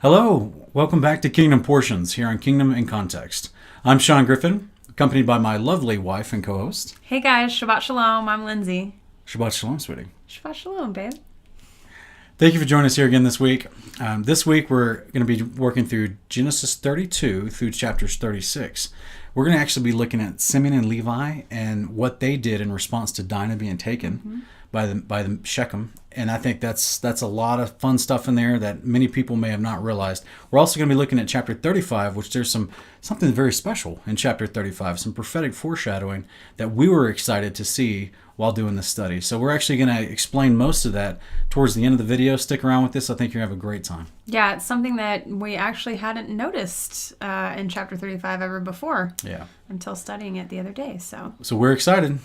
Hello, welcome back to Kingdom Portions here on Kingdom in Context. I'm Sean Griffin, accompanied by my lovely wife and co-host. Hey guys, Shabbat Shalom, I'm Lindsy. Shabbat Shalom, sweetie. Shabbat Shalom, babe. Thank you for joining us here again this week. This week we're going to be working through Genesis 32 through chapters 36. We're going to actually be looking at Simeon and Levi and what they did in response to Dinah being taken by the Shechem. And I think that's a lot of fun stuff in there that many people may have not realized. We're also going to be looking at chapter 35, which there's something very special in chapter 35, some prophetic foreshadowing that we were excited to see while doing this study. So we're actually going to explain most of that towards the end of the video. Stick around with this. I think you're going to have a great time. Yeah, it's something that we actually hadn't noticed in chapter 35 ever before. Yeah. Until studying it the other day. So we're excited.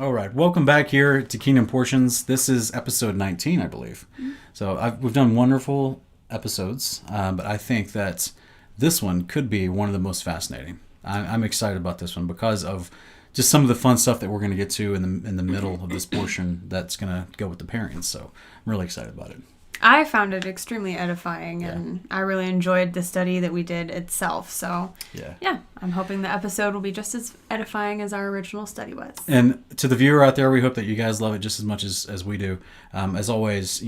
All right, welcome back here to Kingdom Portions. This is episode 19, I believe. So we've done wonderful episodes, but I think that this one could be one of the most fascinating. I'm excited about this one because of just some of the fun stuff that we're going to get to in the middle of this portion that's going to go with the pairings. So I'm really excited about it. I found it extremely edifying, and I really enjoyed the study that we did itself. So, yeah, I'm hoping the episode will be just as edifying as our original study was. And to the viewer out there, we hope that you guys love it just as much as we do. As always,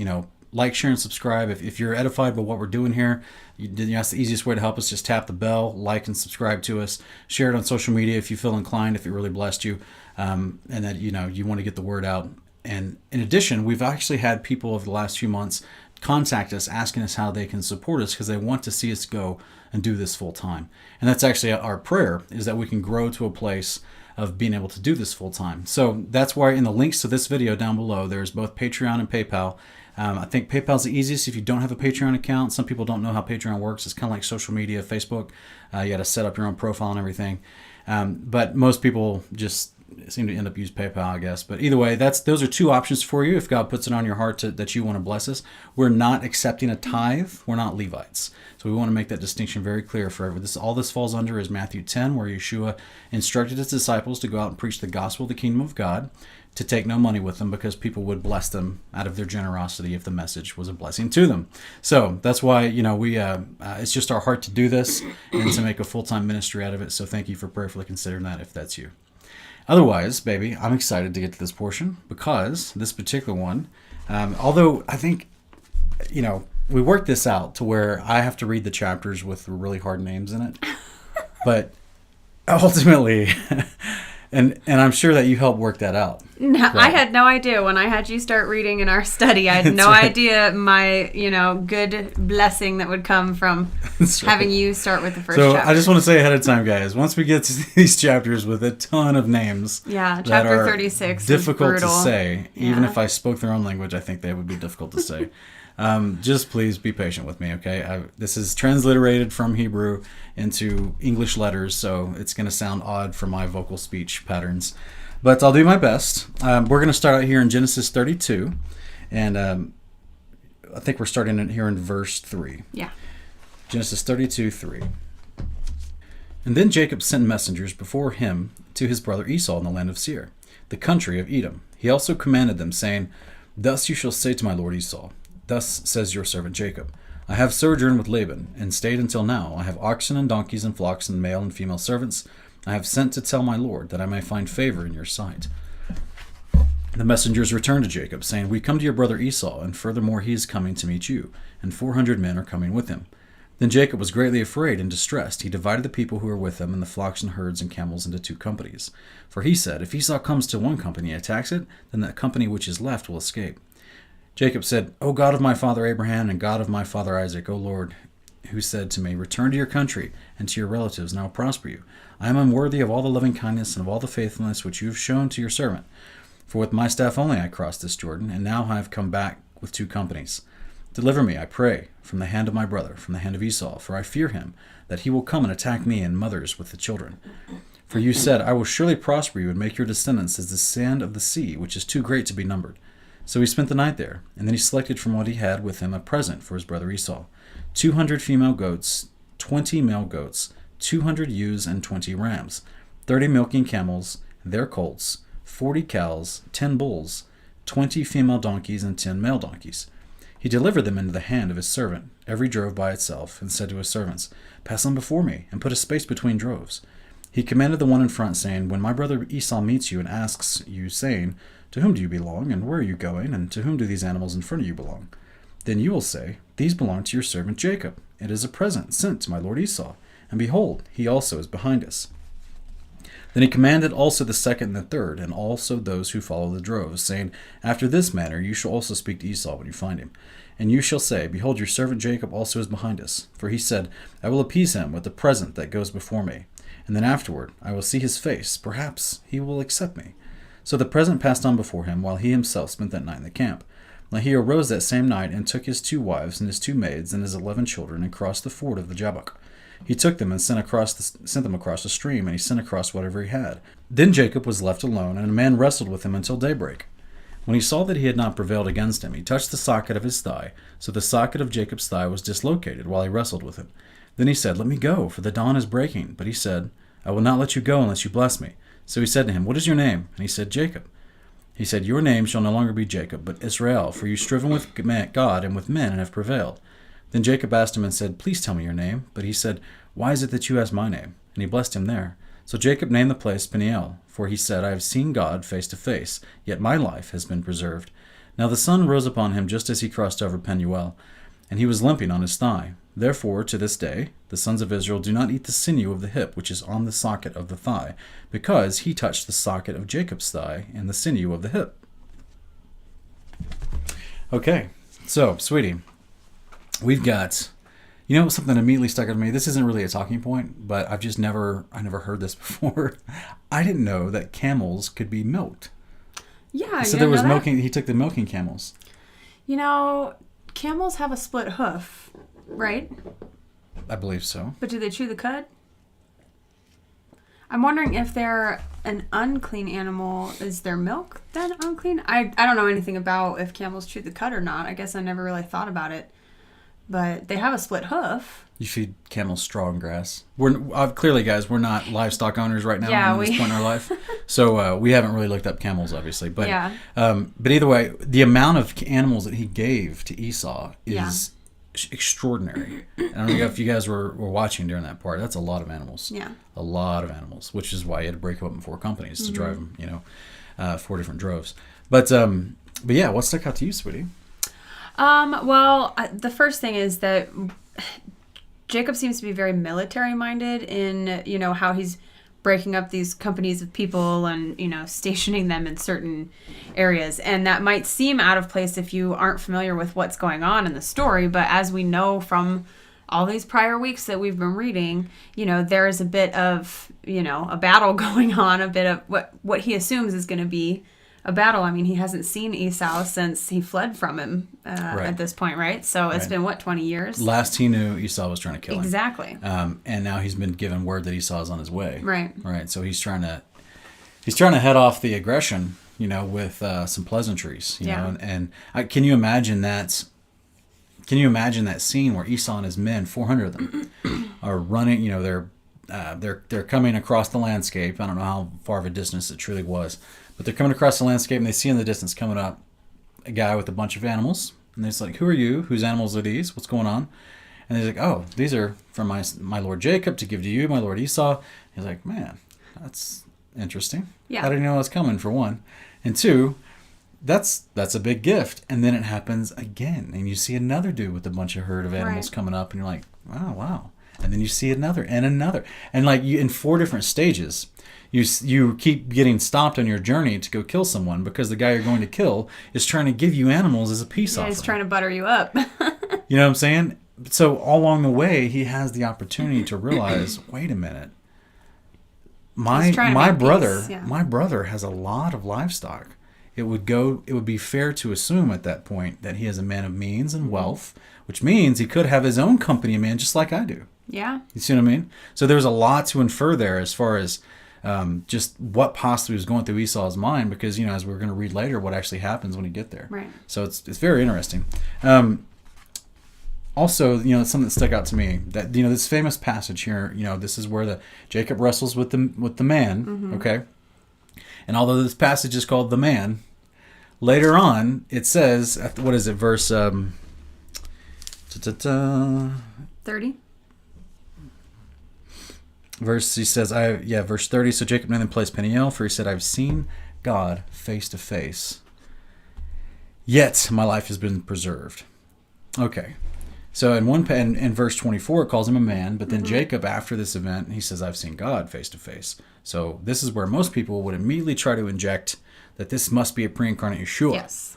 like, share, and subscribe. If you're edified by what we're doing here, that's the easiest way to help us. Just tap the bell, like, and subscribe to us. Share it on social media if you feel inclined, if it really blessed you, and that you want to get the word out. And in addition, we've actually had people over the last few months contact us asking us how they can support us because they want to see us go and do this full time. And that's actually our prayer, is that we can grow to a place of being able to do this full time. So that's why in the links to this video down below, there's both Patreon and PayPal. I think PayPal's the easiest if you don't have a Patreon account. Some people don't know how Patreon works. It's kind of like social media, Facebook. You got to set up your own profile and everything. But most people just seem to end up using PayPal, I guess. But either way, those are two options for you if God puts it on your heart that you want to bless us. We're not accepting a tithe. We're not Levites. So we want to make that distinction very clear for everyone. All this falls under is Matthew 10, where Yahshua instructed his disciples to go out and preach the gospel of the kingdom of God, to take no money with them because people would bless them out of their generosity if the message was a blessing to them. So that's why, we it's just our heart to do this and to make a full-time ministry out of it. So thank you for prayerfully considering that if that's you. Otherwise, baby, I'm excited to get to this portion because this particular one, although I think, we worked this out to where I have to read the chapters with really hard names in it. But ultimately, and I'm sure that you helped work that out. No, right? I had no idea when I had you start reading in our study. I had no idea my, good blessing that would come from having you start with the first chapter. So I just want to say ahead of time, guys, once we get to these chapters with a ton of names, chapter 36 difficult was to brutal. say. Even if I spoke their own language, I think they would be difficult to say. Just please be patient with me, okay? This is transliterated from Hebrew into English letters, so it's going to sound odd for my vocal speech patterns. But I'll do my best. We're going to start out here in Genesis 32, and I think we're starting here in verse 3. Yeah. Genesis 32:3. And then Jacob sent messengers before him to his brother Esau in the land of Seir, the country of Edom. He also commanded them, saying, Thus you shall say to my lord Esau, Thus says your servant Jacob, I have sojourned with Laban, and stayed until now. I have oxen and donkeys and flocks and male and female servants. I have sent to tell my lord, that I may find favor in your sight. The messengers returned to Jacob, saying, We come to your brother Esau, and furthermore he is coming to meet you, and 400 men are coming with him. Then Jacob was greatly afraid and distressed. He divided the people who were with him and the flocks and herds and camels into 2 companies. For he said, If Esau comes to one company and attacks it, then that company which is left will escape. Jacob said, O God of my father Abraham and God of my father Isaac, O Lord, who said to me, Return to your country and to your relatives, and I will prosper you. I am unworthy of all the loving kindness and of all the faithfulness which you have shown to your servant. For with my staff only I crossed this Jordan, and now I have come back with 2 companies. Deliver me, I pray, from the hand of my brother, from the hand of Esau, for I fear him, that he will come and attack me and mothers with the children. For you said, I will surely prosper you and make your descendants as the sand of the sea, which is too great to be numbered. So he spent the night there, and then he selected from what he had with him a present for his brother Esau: 200 female goats, 20 male goats, 200 ewes and 20 rams, 30 milking camels, their colts, 40 cows, 10 bulls, 20 female donkeys, and 10 male donkeys. He delivered them into the hand of his servant, every drove by itself, and said to his servants, "Pass on before me, and put a space between droves." He commanded the one in front, saying, "When my brother Esau meets you and asks you, saying, 'To whom do you belong, and where are you going, and to whom do these animals in front of you belong?' then you will say, 'These belong to your servant Jacob. It is a present sent to my lord Esau, and behold, he also is behind us.'" Then he commanded also the second and the third, and also those who follow the droves, saying, "After this manner you shall also speak to Esau when you find him. And you shall say, Behold, your servant Jacob also is behind us. For he said, I will appease him with the present that goes before me. And then afterward I will see his face. Perhaps he will accept me." So the present passed on before him, while he himself spent that night in the camp. Now he arose that same night, and took his 2 wives, and his 2 maids, and his 11 children, and crossed the ford of the Jabbok. He took them and sent them across the stream, and he sent across whatever he had. Then Jacob was left alone, and a man wrestled with him until daybreak. When he saw that he had not prevailed against him, he touched the socket of his thigh. So the socket of Jacob's thigh was dislocated while he wrestled with him. Then he said, "Let me go, for the dawn is breaking." But he said, "I will not let you go unless you bless me." So he said to him, "What is your name?" And he said, "Jacob." He said, "Your name shall no longer be Jacob, but Israel, for you striven with God and with men and have prevailed." Then Jacob asked him and said, "Please tell me your name." But he said, "Why is it that you ask my name?" And he blessed him there. So Jacob named the place Peniel, for he said, "I have seen God face to face, yet my life has been preserved." Now the sun rose upon him just as he crossed over Peniel, and he was limping on his thigh. Therefore, to this day, the sons of Israel do not eat the sinew of the hip which is on the socket of the thigh, because he touched the socket of Jacob's thigh and the sinew of the hip. Okay, so, sweetie, we've got, something immediately stuck out to me. This isn't really a talking point, but I never heard this before. I didn't know that camels could be milked. Yeah, so there was milking. He took the milking camels. Camels have a split hoof, right? I believe so. But do they chew the cud? I'm wondering if they're an unclean animal. Is their milk then unclean? I don't know anything about if camels chew the cud or not. I guess I never really thought about it. But they have a split hoof. You feed camels straw and grass. Clearly, guys, we're not livestock owners right now at this point in our life. So we haven't really looked up camels, obviously. But but either way, the amount of animals that he gave to Esau is extraordinary. I don't know if you guys were watching during that part. That's a lot of animals. Yeah. A lot of animals, which is why he had to break them up in 4 companies to drive them, 4 different droves. But yeah, what stuck out to you, sweetie? Well, the first thing is that Jacob seems to be very military-minded in, how he's breaking up these companies of people and, stationing them in certain areas. And that might seem out of place if you aren't familiar with what's going on in the story. But as we know from all these prior weeks that we've been reading, there is a bit of, a battle going on, a bit of what he assumes is going to be a battle. I mean, he hasn't seen Esau since he fled from him at this point, right? So it's been, 20 years? Last he knew, Esau was trying to kill him. Exactly. And now he's been given word that Esau is on his way. Right. Right. So he's trying to head off the aggression, with some pleasantries, know. And can you imagine that? Can you imagine that scene where Esau and his men, 400 of them, are running? They're coming across the landscape. I don't know how far of a distance it truly was. But they're coming across the landscape, and they see in the distance coming up a guy with a bunch of animals. And they're like, "Who are you? Whose animals are these? What's going on?" And they're like, "Oh, these are from my lord Jacob to give to you, my lord Esau." He's like, "Man, that's interesting. Yeah. How did you know I was coming, for one? And two, that's a big gift." And then it happens again. And you see another dude with a bunch of herd of animals coming up, and you're like, "Oh, wow." And then you see another and another. And you in 4 different stages. You keep getting stopped on your journey to go kill someone because the guy you're going to kill is trying to give you animals as a peace offering. He's trying to butter you up. You know what I'm saying? So all along the way, he has the opportunity to realize, wait a minute, my brother has a lot of livestock. It would be fair to assume at that point that he is a man of means and wealth, which means he could have his own company of men just like I do. Yeah. You see what I mean? So there's a lot to infer there as far as just what possibly was going through Esau's mind, because, as we're going to read later, what actually happens when you get there. Right. So it's very interesting. Also, something that stuck out to me, that, this famous passage here, this is where Jacob wrestles with the man, okay? And although this passage is called the man, later on, it says, what is it, verse 30? He says, verse 30, so Jacob named the place Peniel, for he said, I've seen God face to face, yet my life has been preserved. Okay. So in verse 24, it calls him a man, but then Jacob, after this event, he says, I've seen God face to face. So this is where most people would immediately try to inject that this must be a pre-incarnate Yahshua. Yes.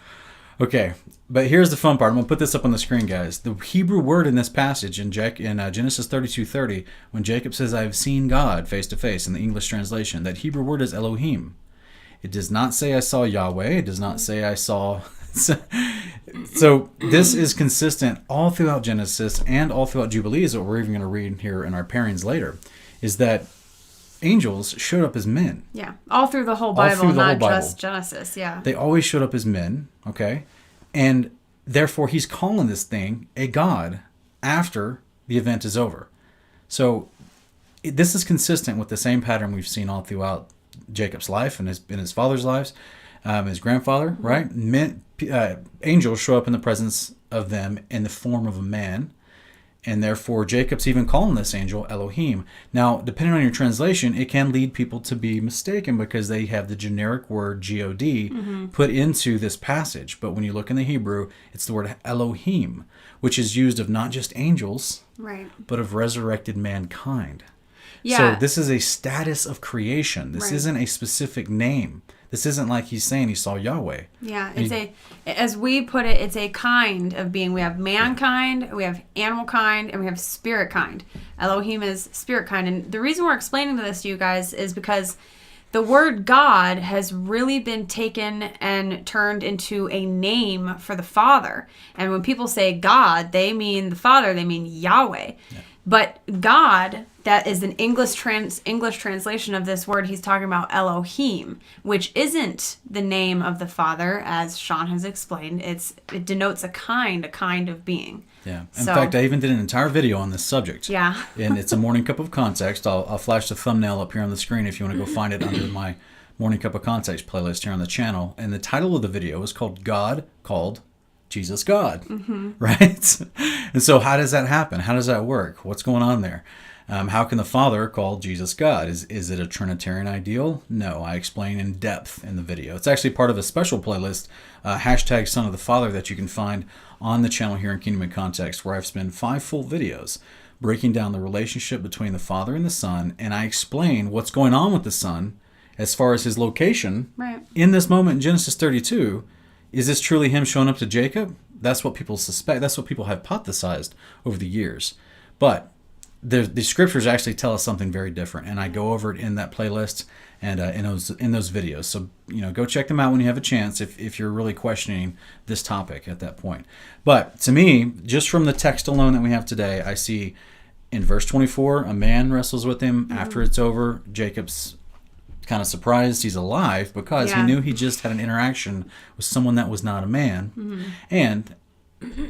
Okay, but here's the fun part. I'm going to put this up on the screen, guys. The Hebrew word in this passage in Genesis 32:30, when Jacob says, I've seen God face to face, in the English translation, that Hebrew word is Elohim. It does not say I saw Yahweh. It does not say I saw... So this is consistent all throughout Genesis and all throughout Jubilees, what we're even going to read here in our pairings later, is that angels showed up as men. Yeah, all through the whole Bible, not just Genesis, yeah. They always showed up as men, okay? And therefore he's calling this thing a god after the event is over. So this is consistent with the same pattern we've seen all throughout Jacob's life and his father's lives. His grandfather, right? Angels show up in the presence of them in the form of a man, and therefore Jacob's even calling this angel Elohim. Now, depending on your translation, it can lead people to be mistaken because they have the generic word G-O-D put into this passage. But when you look in the Hebrew, it's the word Elohim, which is used of not just angels, right, but of resurrected mankind. Yeah. So this is a status of creation. This isn't a specific name. This isn't like he's saying he saw Yahweh. Yeah, as we put it, it's a kind of being. We have mankind, we have animal kind, and we have spirit kind. Elohim is spirit kind. And the reason we're explaining this to you guys is because the word God has really been taken and turned into a name for the Father. And when people say God, they mean the Father, they mean Yahweh. Yeah. But God, that is an English translation of this word. He's talking about Elohim, which isn't the name of the Father, as Sean has explained. It denotes a kind of being. Yeah. In fact, I even did an entire video on this subject. Yeah. And it's a Morning Cup of Context. I'll flash the thumbnail up here on the screen if you want to go find it under my Morning Cup of Context playlist here on the channel. And the title of the video is called God Called Jesus God, right? And so how does that happen? How does that work? What's going on there? How can the Father call Jesus God? Is it a Trinitarian ideal? No, I explain in depth in the video. It's actually part of a special playlist, hashtag Son of the Father, that you can find on the channel here in Kingdom in Context, where I've spent 5 full videos breaking down the relationship between the Father and the Son, and I explain what's going on with the Son as far as his location in this moment in Genesis 32. Is this truly him showing up to Jacob? That's what people suspect. That's what people hypothesized over the years. But the scriptures actually tell us something very different, and I go over it in that playlist and in those videos. So go check them out when you have a chance if you're really questioning this topic at that point. But to me, just from the text alone that we have today, I see in verse 24 a man wrestles with him. After it's over, Jacob's kind of surprised he's alive because he knew he just had an interaction with someone that was not a man. And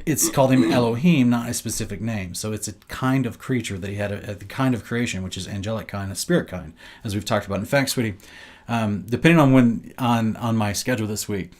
it's called him Elohim, not a specific name. So it's a kind of creature that he had, a kind of creation, which is angelic kind, a spirit kind, as we've talked about. In fact, sweetie, depending on when on my schedule this week,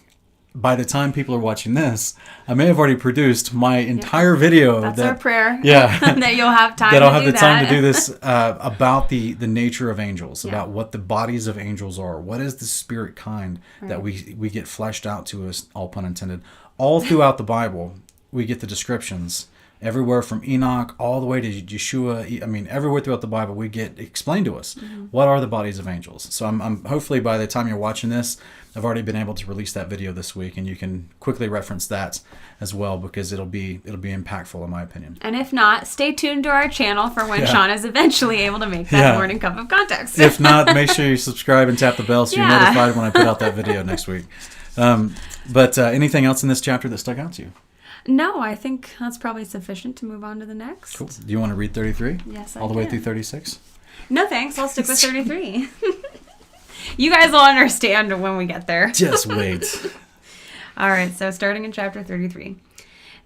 by the time people are watching this, I may have already produced my entire video. That's our prayer. Yeah. That you'll have time that to I'll have do the time to do this about the nature of angels, about what the bodies of angels are. What is the spirit kind that we get fleshed out to us, all pun intended. All throughout the Bible, we get the descriptions. Everywhere from Enoch all the way to Yahshua, I mean, everywhere throughout the Bible, we get explained to us what are the bodies of angels. So I'm hopefully by the time you're watching this, I've already been able to release that video this week, and you can quickly reference that as well because it'll be impactful in my opinion. And if not, stay tuned to our channel for when Sean is eventually able to make that Morning Cup of Context. If not, make sure you subscribe and tap the bell so you're notified when I put out that video next week. But anything else in this chapter that stuck out to you? No, I think that's probably sufficient to move on to the next. Cool. Do you want to read 33? Yes, I All the way through 36? No, thanks. I'll stick with 33. You guys will understand when we get there. Just wait. All right, so starting in chapter 33.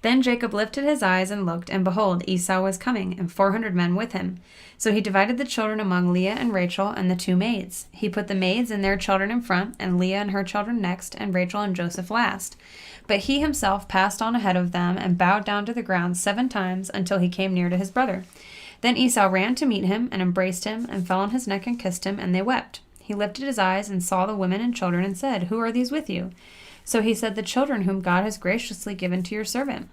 Then Jacob lifted his eyes and looked, and behold, Esau was coming, and 400 men with him. So he divided the children among Leah and Rachel and the 2 maids. He put the maids and their children in front, and Leah and her children next, and Rachel and Joseph last. But he himself passed on ahead of them and bowed down to the ground 7 times until he came near to his brother. Then Esau ran to meet him and embraced him and fell on his neck and kissed him, and they wept. He lifted his eyes and saw the women and children and said, "Who are these with you?" So he said, "The children whom God has graciously given to your servant."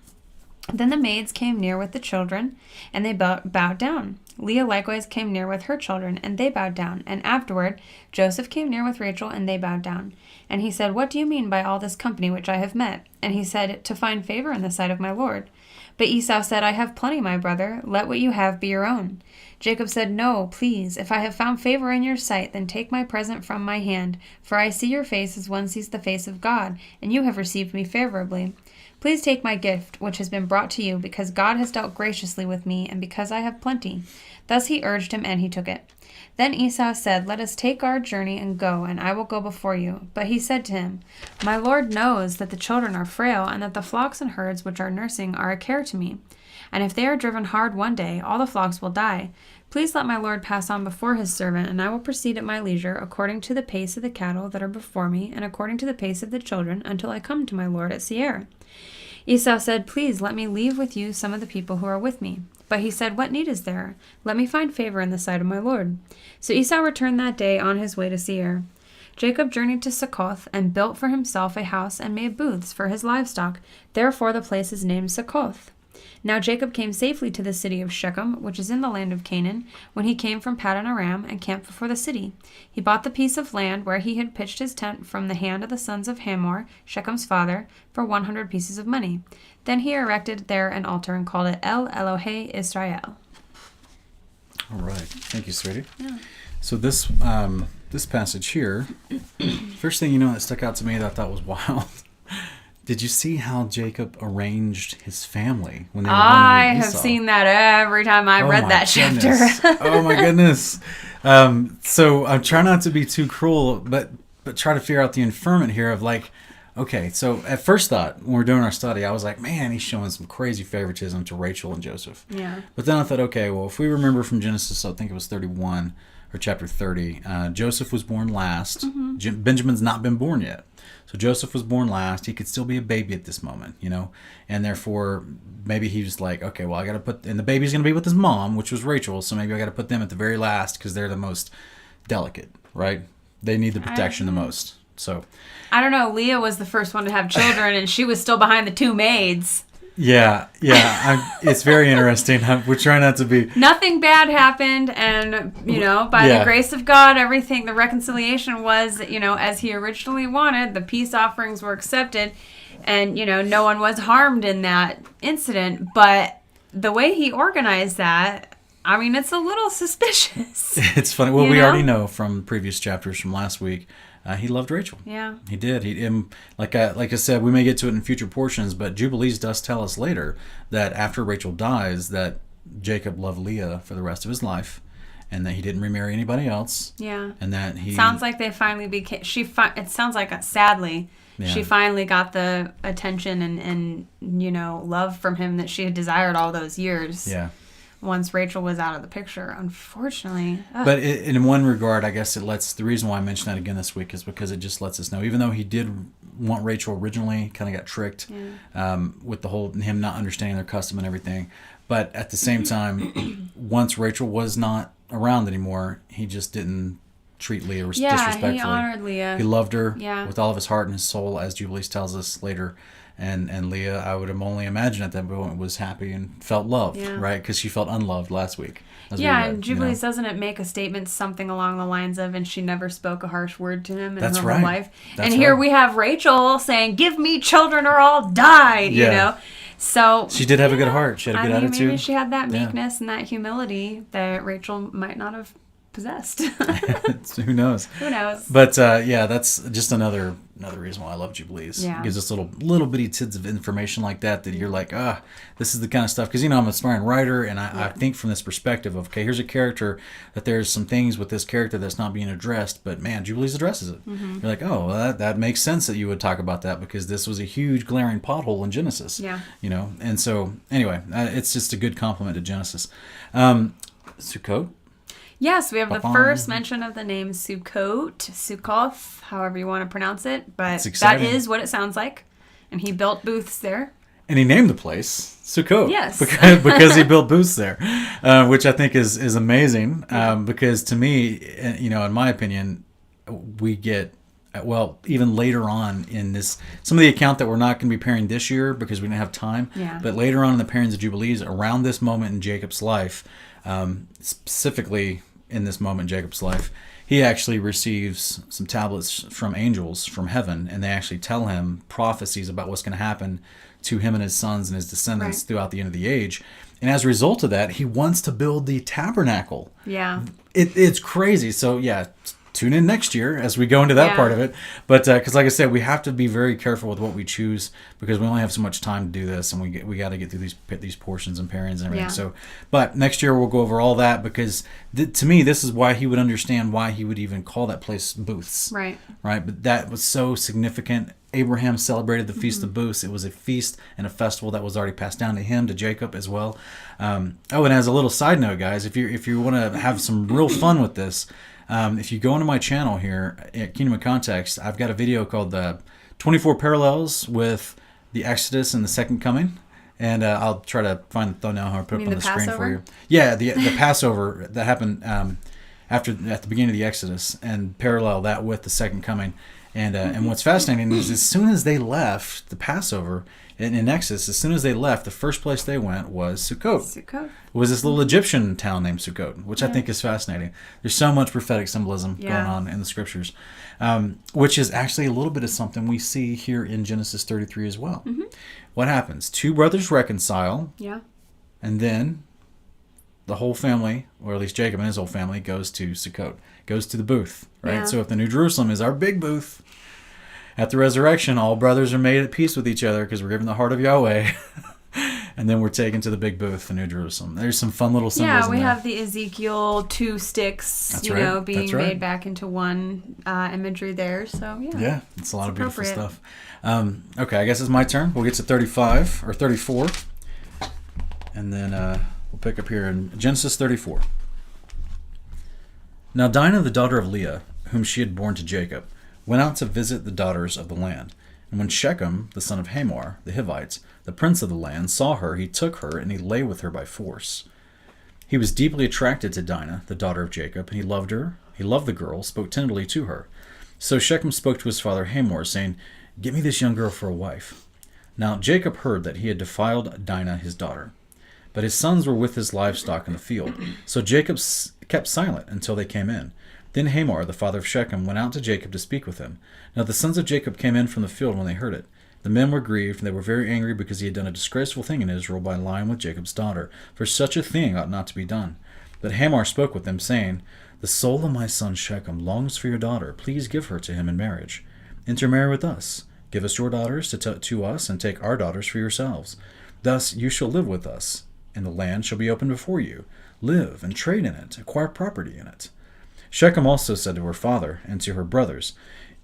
Then the maids came near with the children, and they bowed down. Leah likewise came near with her children, and they bowed down. And afterward Joseph came near with Rachel, and they bowed down. And he said, "What do you mean by all this company which I have met?" And he said, "To find favor in the sight of my Lord." But Esau said, "I have plenty, my brother. Let what you have be your own." Jacob said, "No, please. If I have found favor in your sight, then take my present from my hand. For I see your face as one sees the face of God, and you have received me favorably. Please take my gift, which has been brought to you, because God has dealt graciously with me, and because I have plenty." Thus he urged him, and he took it. Then Esau said, "Let us take our journey and go, and I will go before you." But he said to him, "My Lord knows that the children are frail, and that the flocks and herds which are nursing are a care to me. And if they are driven hard one day, all the flocks will die. Please let my Lord pass on before his servant, and I will proceed at my leisure, according to the pace of the cattle that are before me, and according to the pace of the children, until I come to my Lord at Seir." Esau said, "Please let me leave with you some of the people who are with me." But he said, "What need is there? Let me find favor in the sight of my Lord." So Esau returned that day on his way to Seir. Jacob journeyed to Succoth and built for himself a house and made booths for his livestock. Therefore the place is named Succoth. Now Jacob came safely to the city of Shechem, which is in the land of Canaan, when he came from Paddan Aram and camped before the city. He bought the piece of land where he had pitched his tent from the hand of the sons of Hamor, Shechem's father, for 100 pieces of money. Then he erected there an altar and called it El Elohe Israel. All right. Thank you, sweetie. Yeah. So this passage here, first thing that stuck out to me that I thought was wild. Did you see how Jacob arranged his family when they were I going to have Esau? seen that every time I read that chapter. Oh my goodness. So I'm trying not to be too cruel, but try to figure out the inferment here of like, okay, so at first thought, when we're doing our study, I was like, man, he's showing some crazy favoritism to Rachel and Joseph. Yeah. But then I thought, okay, well, if we remember from Genesis, I think it was 31 or chapter 30, Joseph was born last. Mm-hmm. Benjamin's not been born yet. So Joseph was born last. He could still be a baby at this moment, and therefore maybe he was like, okay, well, I got to put, and the baby's going to be with his mom, which was Rachel, so maybe I got to put them at the very last because they're the most delicate, right? They need the protection the most. So I don't know. Leah was the first one to have children, and she was still behind the 2 maids. Yeah. It's very interesting. We're trying not to be... Nothing bad happened, and, by the grace of God, everything, the reconciliation was, as he originally wanted. The peace offerings were accepted, and, no one was harmed in that incident. But the way he organized that, I mean, it's a little suspicious. It's funny. Well, we already know from previous chapters from last week, he loved Rachel. Yeah, he did. Like I said, we may get to it in future portions, but Jubilees does tell us later that after Rachel dies, that Jacob loved Leah for the rest of his life, and that he didn't remarry anybody else. Yeah, and that he sounds like they finally became. It sounds like sadly, she finally got the attention and love from him that she had desired all those years. Yeah. Once Rachel was out of the picture, unfortunately. Ugh. But in one regard, I guess the reason why I mentioned that again this week is because it just lets us know, even though he did want Rachel originally, kind of got tricked with the whole, him not understanding their custom and everything. But at the same time, once Rachel was not around anymore, he just didn't treat Leah disrespectfully. He honored Leah. He loved her with all of his heart and his soul, as Jubilees tells us later. And Leah, I would have only imagined at that moment, was happy and felt loved, right? Because she felt unloved last week. And Jubilees, doesn't it make a statement something along the lines of, and she never spoke a harsh word to him in her whole life? That's here we have Rachel saying, "Give me children or I'll die," So she did have a good heart. She had a good attitude. Maybe she had that meekness and that humility that Rachel might not have possessed. Who knows? Who knows? But that's just another another reason why I love Jubilees. Yeah. It gives us little bitty tidbits of information like that you're like, this is the kind of stuff. Because, I'm an aspiring writer, and I think from this perspective of, okay, here's a character that there's some things with this character that's not being addressed, but man, Jubilees addresses it. You're like, oh, well, that makes sense that you would talk about that, because this was a huge glaring pothole in Genesis. Yeah. And so anyway, it's just a good compliment to Genesis. Sukkot. Yes, we have the first mention of the name Sukkoth, however you want to pronounce it, but that is what it sounds like. And he built booths there. And he named the place Sukkot. Yes. because he built booths there, which I think is amazing. Because to me, in my opinion, we get, even later on in this, some of the account that we're not going to be pairing this year because we didn't have time. Yeah. But later on in the pairings of Jubilees, around this moment in Jacob's life, specifically in this moment in Jacob's life, he actually receives some tablets from angels from heaven, and they actually tell him prophecies about what's going to happen to him and his sons and his descendants throughout the end of the age. And as a result of that, he wants to build the tabernacle. Yeah. It's crazy. So, tune in next year as we go into that part of it. But because, like I said, we have to be very careful with what we choose, because we only have so much time to do this, and we got to get through these portions and pairings and everything. Yeah. So, but next year we'll go over all that, because to me, this is why he would understand why he would even call that place booths. Right. But that was so significant. Abraham celebrated the Feast of Booths. It was a feast and a festival that was already passed down to him, to Jacob as well. And as a little side note, guys, if you want to have some real fun with this, if you go into my channel here at Kingdom of Context, I've got a video called 24 Parallels with the Exodus and the Second Coming. And I'll try to find the thumbnail how I put it up on the screen for you. Yeah, the Passover that happened at the beginning of the Exodus, and parallel that with the Second Coming. And what's fascinating is, as soon as they left the Passover in Exodus, as soon as they left, the first place they went was Sukkot. It was this little Egyptian town named Sukkot, which I think is fascinating. There's so much prophetic symbolism going on in the scriptures, which is actually a little bit of something we see here in Genesis 33 as well. What happens? Two brothers reconcile, and then the whole family, or at least Jacob and his whole family, goes to Sukkot, goes to the booth, right? Yeah. So if the New Jerusalem is our big booth, at the resurrection, all brothers are made at peace with each other because we're given the heart of Yahweh. And then we're taken to the big booth, the New Jerusalem. There's some fun little symbols. Yeah, we have the Ezekiel 2 sticks, being made back into one imagery there. So, yeah, it's a lot of beautiful stuff. Okay, I guess it's my turn. We'll get to 35 or 34. And then we'll pick up here in Genesis 34. Now Dinah, the daughter of Leah, whom she had borne to Jacob, went out to visit the daughters of the land. And when Shechem, the son of Hamor, the Hivites, the prince of the land, saw her, he took her, and he lay with her by force. He was deeply attracted to Dinah, the daughter of Jacob, and he loved her. He loved the girl, spoke tenderly to her. So Shechem spoke to his father Hamor, saying, "Get me this young girl for a wife." Now Jacob heard that he had defiled Dinah his daughter. But his sons were with his livestock in the field. So Jacob kept silent until they came in. Then Hamor, the father of Shechem, went out to Jacob to speak with him. Now the sons of Jacob came in from the field when they heard it. The men were grieved, and they were very angry because he had done a disgraceful thing in Israel by lying with Jacob's daughter. For such a thing ought not to be done. But Hamor spoke with them, saying, "The soul of my son Shechem longs for your daughter. Please give her to him in marriage. Intermarry with us. Give us your daughters to us, and take our daughters for yourselves. Thus you shall live with us, and the land shall be open before you. Live and trade in it, acquire property in it." Shechem also said to her father and to her brothers,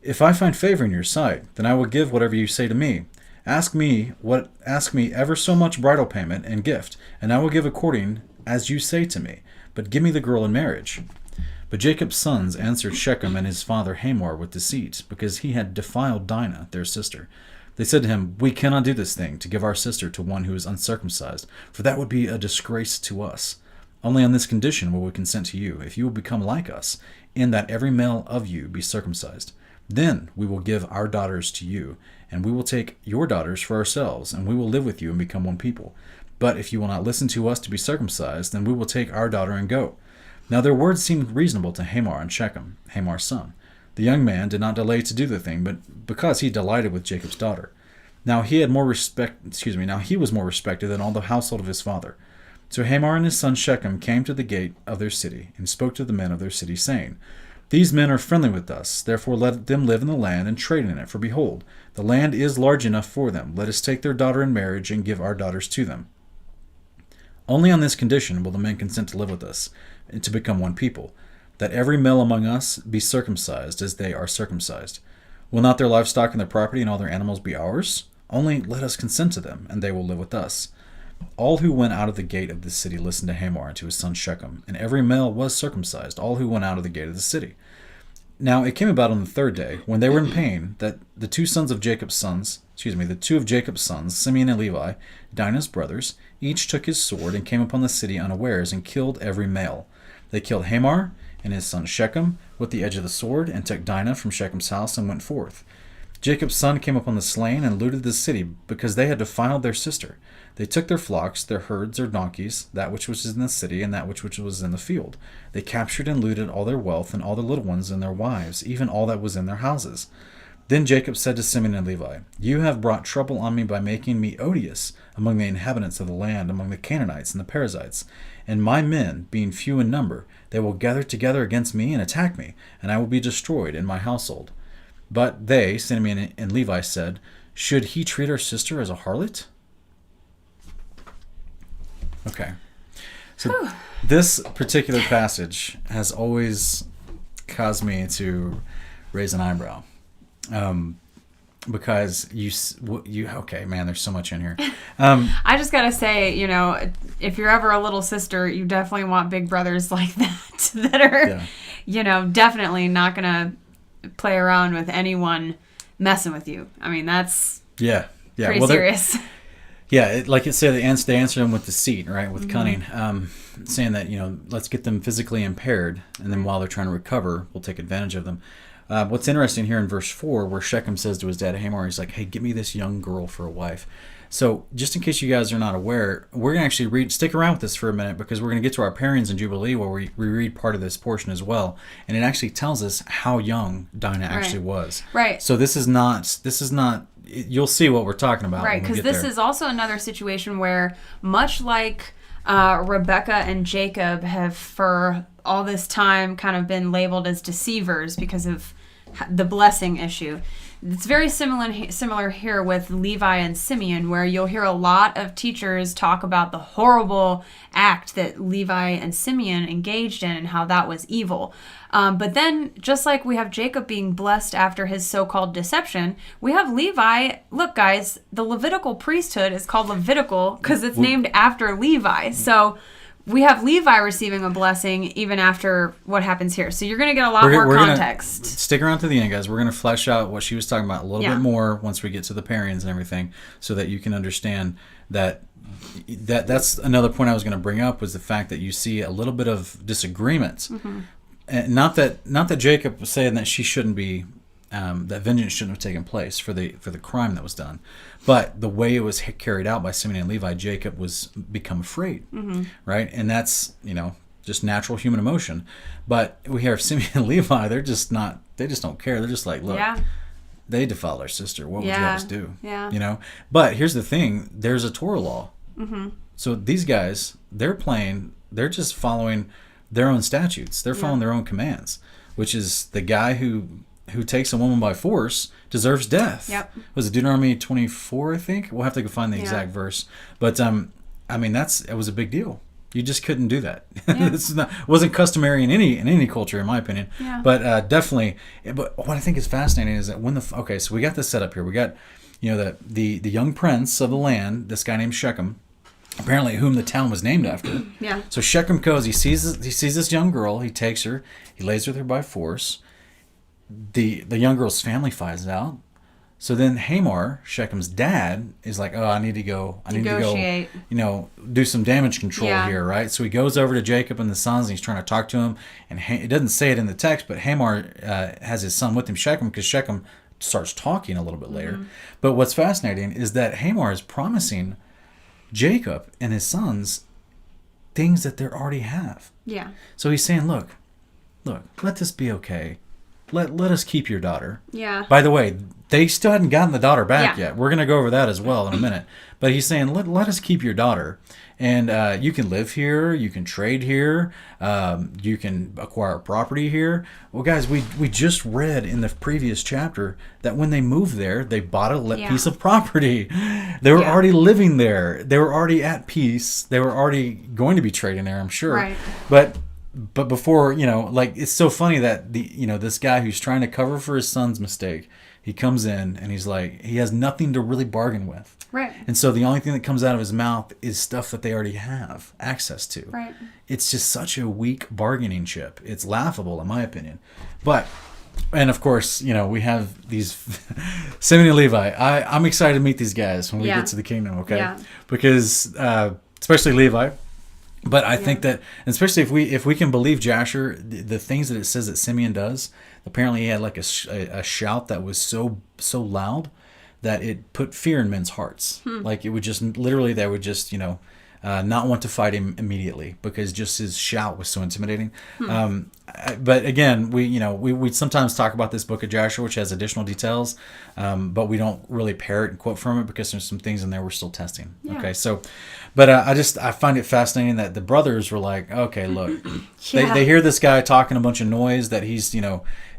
"If I find favor in your sight, then I will give whatever you say to me. Ask me ever so much bridal payment and gift, and I will give according as you say to me. But give me the girl in marriage." But Jacob's sons answered Shechem and his father Hamor with deceit, because he had defiled Dinah, their sister. They said to him, "We cannot do this thing, to give our sister to one who is uncircumcised, for that would be a disgrace to us. Only on this condition will we consent to you, if you will become like us, in that every male of you be circumcised. Then we will give our daughters to you, and we will take your daughters for ourselves, and we will live with you and become one people. But if you will not listen to us to be circumcised, then we will take our daughter and go." Now their words seemed reasonable to Hamor and Shechem, Hamor's son. The young man did not delay to do the thing, but because he delighted with Jacob's daughter. Now he was more respected than all the household of his father. So Hamor and his son Shechem came to the gate of their city, and spoke to the men of their city, saying, These men are friendly with us. Therefore let them live in the land and trade in it. For behold, the land is large enough for them. Let us take their daughter in marriage and give our daughters to them. Only on this condition will the men consent to live with us, and to become one people, that every male among us be circumcised as they are circumcised. Will not their livestock and their property and all their animals be ours? Only let us consent to them, and they will live with us. All who went out of the gate of the city listened to Hamor and to his son Shechem, and every male was circumcised, all who went out of the gate of the city. Now it came about on the third day, when they were in pain, that the two of Jacob's sons, Simeon and Levi, Dinah's brothers, each took his sword and came upon the city unawares and killed every male. They killed Hamor and his son Shechem with the edge of the sword, and took Dinah from Shechem's house and went forth. Jacob's son came upon the slain and looted the city, because they had defiled their sister. They took their flocks, their herds, their donkeys, that which was in the city, and that which was in the field. They captured and looted all their wealth, and all their little ones and their wives, even all that was in their houses. Then Jacob said to Simeon and Levi, You have brought trouble on me by making me odious among the inhabitants of the land, among the Canaanites and the Perizzites. And my men, being few in number, they will gather together against me and attack me, and I will be destroyed in my household. But they, Simeon and Levi, said, Should he treat our sister as a harlot? Okay. So this particular passage has always caused me to raise an eyebrow. Because okay, man, there's so much in here. I just gotta say, if you're ever a little sister, you definitely want big brothers like that that are, definitely not gonna play around with anyone messing with you. I mean, that's pretty serious. Like it said, they answer them with deceit, right? With cunning, saying that let's get them physically impaired, and then while they're trying to recover, we'll take advantage of them. What's interesting here in verse 4, where Shechem says to his dad Hamor, he's like, "Hey, get me this young girl for a wife." So, just in case you guys are not aware, we're going to actually stick around with this for a minute, because we're going to get to our pairings in Jubilee, where we read part of this portion as well, and it actually tells us how young Dinah actually was. Right. So this is not. You'll see what we're talking about. Right, because this is also another situation where, much like Rebecca and Jacob have for all this time kind of been labeled as deceivers because of the blessing issue. It's very similar here with Levi and Simeon, where you'll hear a lot of teachers talk about the horrible act that Levi and Simeon engaged in and how that was evil. But then, just like we have Jacob being blessed after his so-called deception, we have Levi. Look, guys, the Levitical priesthood is called Levitical because it's named after Levi. So we have Levi receiving a blessing even after what happens here. So you're going to get a lot more context. Stick around to the end, guys. We're going to flesh out what she was talking about a little bit more once we get to the pairings and everything, so that you can understand that's another point I was going to bring up, was the fact that you see a little bit of disagreement. And not that Jacob was saying that she shouldn't be, that vengeance shouldn't have taken place for the crime that was done, but the way it was carried out by Simeon and Levi, Jacob was become afraid, right? And that's just natural human emotion. But we hear Simeon and Levi, they just don't care. They're just like, look, they defiled our sister. What would you have us do? Yeah. But here's the thing: there's a Torah law. So these guys, they're just following their own statutes. They're following their own commands, which is the guy who takes a woman by force deserves death. Was it Deuteronomy 24, I think? We'll have to go find the exact verse. But, I mean, it was a big deal. You just couldn't do that. It wasn't customary in any culture, in my opinion. But definitely, but what I think is fascinating is that so we got this set up here. We got, the young prince of the land, this guy named Shechem, apparently whom the town was named after. So Shechem goes, he sees this young girl, he takes her, he lays with her by force. The young girl's family finds out. So then Hamor, Shechem's dad, is like, I need to go, do some damage control here, right? So he goes over to Jacob and the sons, and he's trying to talk to him. And it doesn't say it in the text, but Hamor has his son with him, Shechem, because Shechem starts talking a little bit later. But what's fascinating is that Hamor is promising Jacob and his sons things that they already have. So he's saying, look, let this be okay. let us keep your daughter. Yeah. By the way, they still hadn't gotten the daughter back Yeah. yet. We're going to go over that as well in a minute. But he's saying, let us keep your daughter. And you can live here. You can trade here. You can acquire property here. Well, guys, we just read in the previous chapter that when they moved there, they bought a piece of property. They were already living there. They were already at peace. They were already going to be trading there, I'm sure. Right. But before, like, it's so funny that this guy who's trying to cover for his son's mistake, he comes in and he's like, he has nothing to really bargain with. Right. And so the only thing that comes out of his mouth is stuff that they already have access to. Right. It's just such a weak bargaining chip. It's laughable, in my opinion. And of course, we have these Simeon and Levi. I'm excited to meet these guys when we get to the kingdom, okay? Yeah. Because, especially Levi. But I think that, and especially if we can believe Jasher, the things that it says that Simeon does, apparently he had like a shout that was so loud that it put fear in men's hearts. Like it would just literally, they would just not want to fight him immediately because just his shout was so intimidating. But again, we sometimes talk about this book of Joshua, which has additional details, but we don't really parrot and quote from it because there's some things in there we're still testing. Yeah. Okay, so, but I find it fascinating that the brothers were like, okay, look, they hear this guy talking a bunch of noise that he's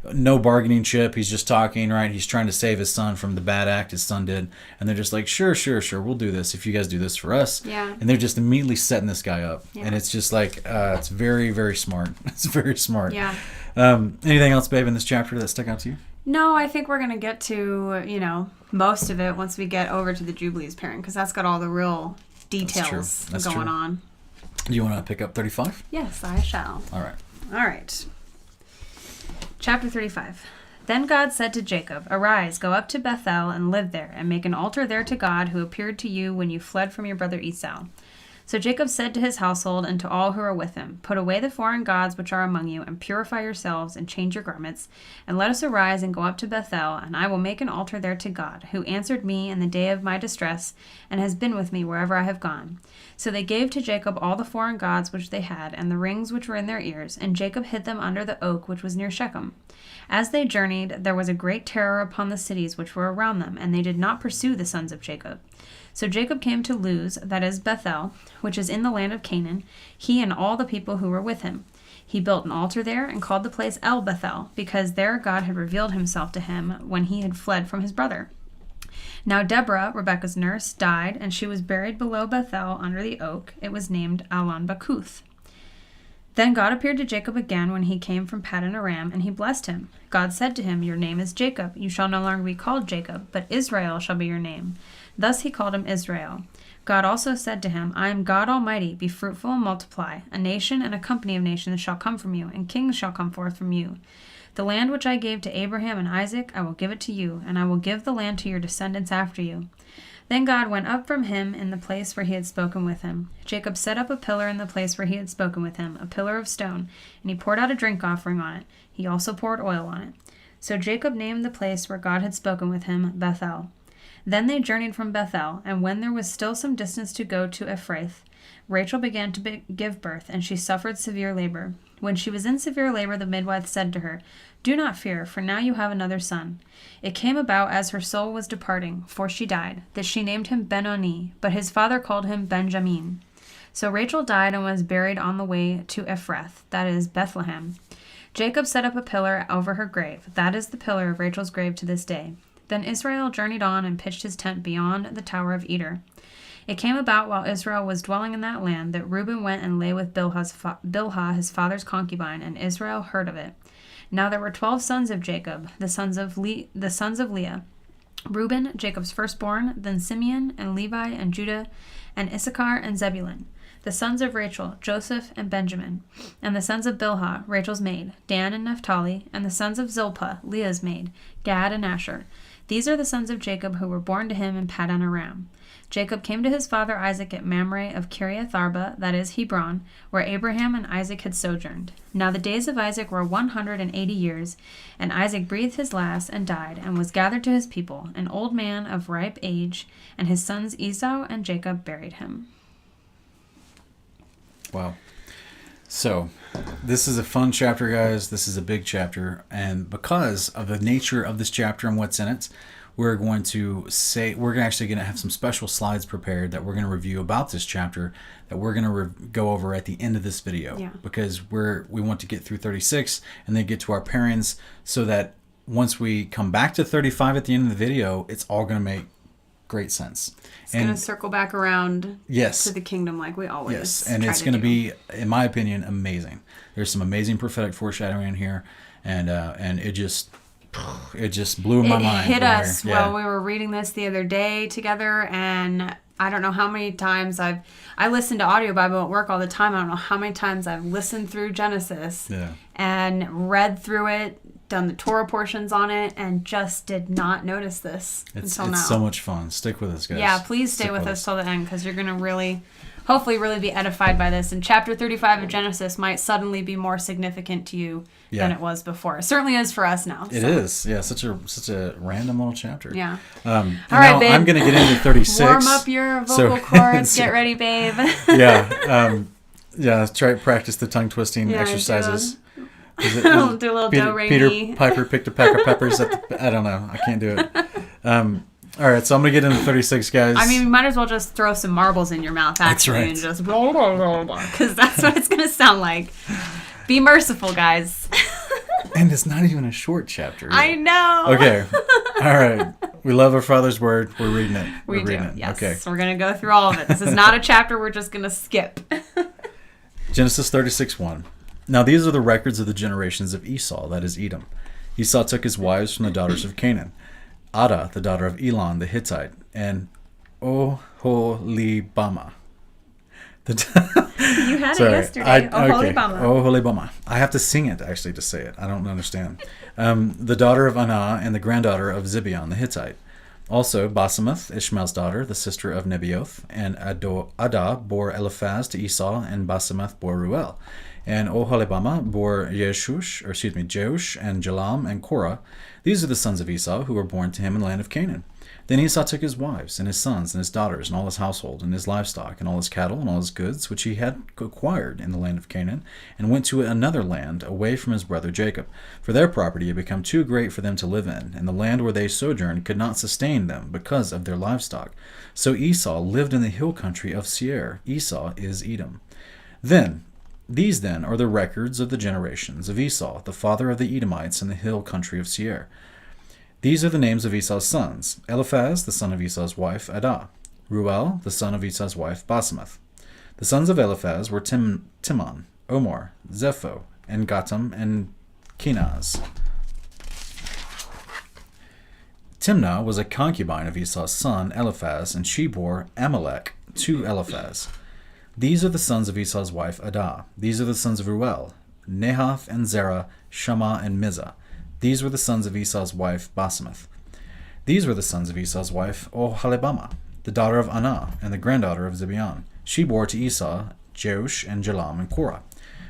no bargaining chip. He's just talking, right? He's trying to save his son from the bad act his son did. And they're just like, sure. We'll do this if you guys do this for us. Yeah. And they're just immediately setting this guy up. Yeah. And it's just like, it's very, very smart. It's very smart. Yeah. Anything else, babe, in this chapter that stuck out to you? No, I think we're going to get to, most of it once we get over to the Jubilees pairing, because that's got all the real details going on. Do you want to pick up 35? Yes, I shall. All right. Chapter 35. Then God said to Jacob, "Arise, go up to Bethel and live there, and make an altar there to God who appeared to you when you fled from your brother Esau." So Jacob said to his household and to all who are with him, "Put away the foreign gods which are among you, and purify yourselves, and change your garments, and let us arise and go up to Bethel, and I will make an altar there to God, who answered me in the day of my distress, and has been with me wherever I have gone." So they gave to Jacob all the foreign gods which they had, and the rings which were in their ears, and Jacob hid them under the oak which was near Shechem. As they journeyed, there was a great terror upon the cities which were around them, and they did not pursue the sons of Jacob. So Jacob came to Luz, that is Bethel, which is in the land of Canaan, he and all the people who were with him. He built an altar there and called the place El Bethel, because there God had revealed himself to him when he had fled from his brother. Now Deborah, Rebekah's nurse, died, and she was buried below Bethel under the oak. It was named Allon Bakuth. Then God appeared to Jacob again when he came from Paddan Aram, and he blessed him. God said to him, "Your name is Jacob. You shall no longer be called Jacob, but Israel shall be your name." Thus he called him Israel. God also said to him, "I am God Almighty. Be fruitful and multiply. A nation and a company of nations shall come from you, and kings shall come forth from you. The land which I gave to Abraham and Isaac, I will give it to you, and I will give the land to your descendants after you." Then God went up from him in the place where he had spoken with him. Jacob set up a pillar in the place where he had spoken with him, a pillar of stone, and he poured out a drink offering on it. He also poured oil on it. So Jacob named the place where God had spoken with him Bethel. Then they journeyed from Bethel, and when there was still some distance to go to Ephrath, Rachel began to give birth, and she suffered severe labor. When she was in severe labor, the midwife said to her, "Do not fear, for now you have another son." It came about as her soul was departing, for she died, that she named him Ben-Oni, but his father called him Benjamin. So Rachel died and was buried on the way to Ephrath, that is Bethlehem. Jacob set up a pillar over her grave. That is the pillar of Rachel's grave to this day. Then Israel journeyed on and pitched his tent beyond the Tower of Eder. It came about while Israel was dwelling in that land that Reuben went and lay with Bilhah his father's concubine, and Israel heard of it. Now there were 12 sons of Jacob, the sons of Leah. Reuben, Jacob's firstborn, then Simeon and Levi and Judah and Issachar and Zebulun. The sons of Rachel, Joseph and Benjamin. And the sons of Bilhah, Rachel's maid, Dan and Naphtali. And the sons of Zilpah, Leah's maid, Gad and Asher. These are the sons of Jacob who were born to him in Paddan Aram. Jacob came to his father Isaac at Mamre of Kiriath Arba, that is Hebron, where Abraham and Isaac had sojourned. Now the days of Isaac were 180 years, and Isaac breathed his last and died, and was gathered to his people, an old man of ripe age, and his sons Esau and Jacob buried him. Wow. So, this is a fun chapter, guys. This is a big chapter. And because of the nature of this chapter and what's in it, we're actually going to have some special slides prepared that we're going to review about this chapter that we're going to go over at the end of this video. Yeah. Because we want to get through 36 and then get to our parents, so that once we come back to 35 at the end of the video, it's all going to make great sense. It's going to circle back around to the kingdom like we always and it's going to be, in my opinion, amazing. There's some amazing prophetic foreshadowing in here, and it just blew my mind. It hit us while we were reading this the other day together, and I don't know how many times I listen to audio Bible at work all the time. I don't know how many times I've listened through Genesis and read through it, done the Torah portions on it, and just did not notice this until now. It's so much fun. Stick with us, guys. Yeah, please stay with us till the end, because you're going to hopefully really be edified by this. And chapter 35 of Genesis might suddenly be more significant to you than it was before. It certainly is for us now. It is. Yeah, such a random little chapter. Yeah. All right, babe. I'm going to get into 36. Warm up your vocal cords. Get ready, babe. Try to practice the tongue twisting exercises. Do a little do re Peter mi. Piper picked a pack of peppers. I don't know. I can't do it. All right, so I'm going to get into 36, guys. I mean, we might as well just throw some marbles in your mouth, actually, and just blah, blah, blah, blah, because that's what it's going to sound like. Be merciful, guys. And it's not even a short chapter. I know. Okay. All right. We love our Father's Word. We're reading it. We do. Yes. Okay. We're going to go through all of it. This is not a chapter we're just going to skip. Genesis 36:1. Now these are the records of the generations of Esau, that is Edom. Esau took his wives from the daughters of Canaan. Ada, the daughter of Elon the Hittite, and Oholibama. You had it yesterday. Oholibama. Oholibama. I have to sing it, actually, to say it. I don't understand. The daughter of Anah and the granddaughter of Zibeon the Hittite. Also, Basemath, Ishmael's daughter, the sister of Nebaioth, and Ada bore Eliphaz to Esau, and Basemath bore Ruel. And Oholibama bore Jeush and Jalam and Korah. These are the sons of Esau who were born to him in the land of Canaan. Then Esau took his wives and his sons and his daughters and all his household and his livestock and all his cattle and all his goods which he had acquired in the land of Canaan, and went to another land away from his brother Jacob. For their property had become too great for them to live in, and the land where they sojourned could not sustain them because of their livestock. So Esau lived in the hill country of Seir. Esau is Edom. These are the records of the generations of Esau, the father of the Edomites in the hill country of Seir. These are the names of Esau's sons: Eliphaz, the son of Esau's wife, Ada; Ruel, the son of Esau's wife, Basemath. The sons of Eliphaz were Timon, Omar, Zepho, and Gatam, and Kenaz. Timnah was a concubine of Esau's son, Eliphaz, and she bore Amalek to Eliphaz. These are the sons of Esau's wife, Ada. These are the sons of Ruel: Nahath and Zerah, Shammah and Mizah. These were the sons of Esau's wife, Basemath. These were the sons of Esau's wife, Oholibama, the daughter of Anah, and the granddaughter of Zibeon. She bore to Esau Jeush and Jalam and Korah.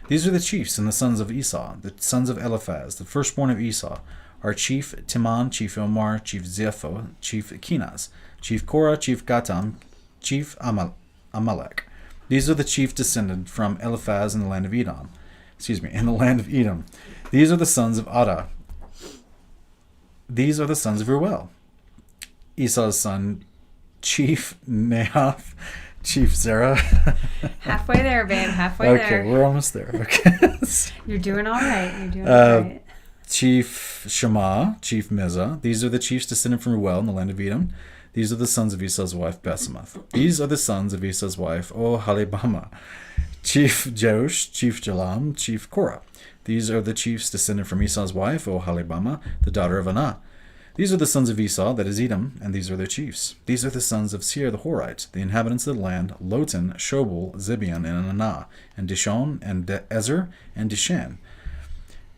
These are the chiefs and the sons of Esau, the sons of Eliphaz, the firstborn of Esau, are Chief Timon, Chief Omar, Chief Zepho, Chief Kenaz, Chief Korah, Chief Gatam, Chief Amalek. These are the chief descended from Eliphaz in the land of Edom. In the land of Edom. These are the sons of Ada. These are the sons of Ruel: Esau's son, Chief Nahath, Chief Zerah. Halfway there, babe. Halfway there. Okay, we're almost there. Okay. You're doing all right. Chief Shammah, Chief Mizah. These are the chiefs descended from Ruel in the land of Edom. These are the sons of Esau's wife, Basemath. These are the sons of Esau's wife, Oholibama: Chief Jeush, Chief Jalam, Chief Korah. These are the chiefs descended from Esau's wife, Oholibama, the daughter of Anah. These are the sons of Esau, that is Edom, and these are their chiefs. These are the sons of Seir the Horite, the inhabitants of the land: Lotan, Shobal, Zibeon, and Anah, and Dishon, and Ezer, and Dishan.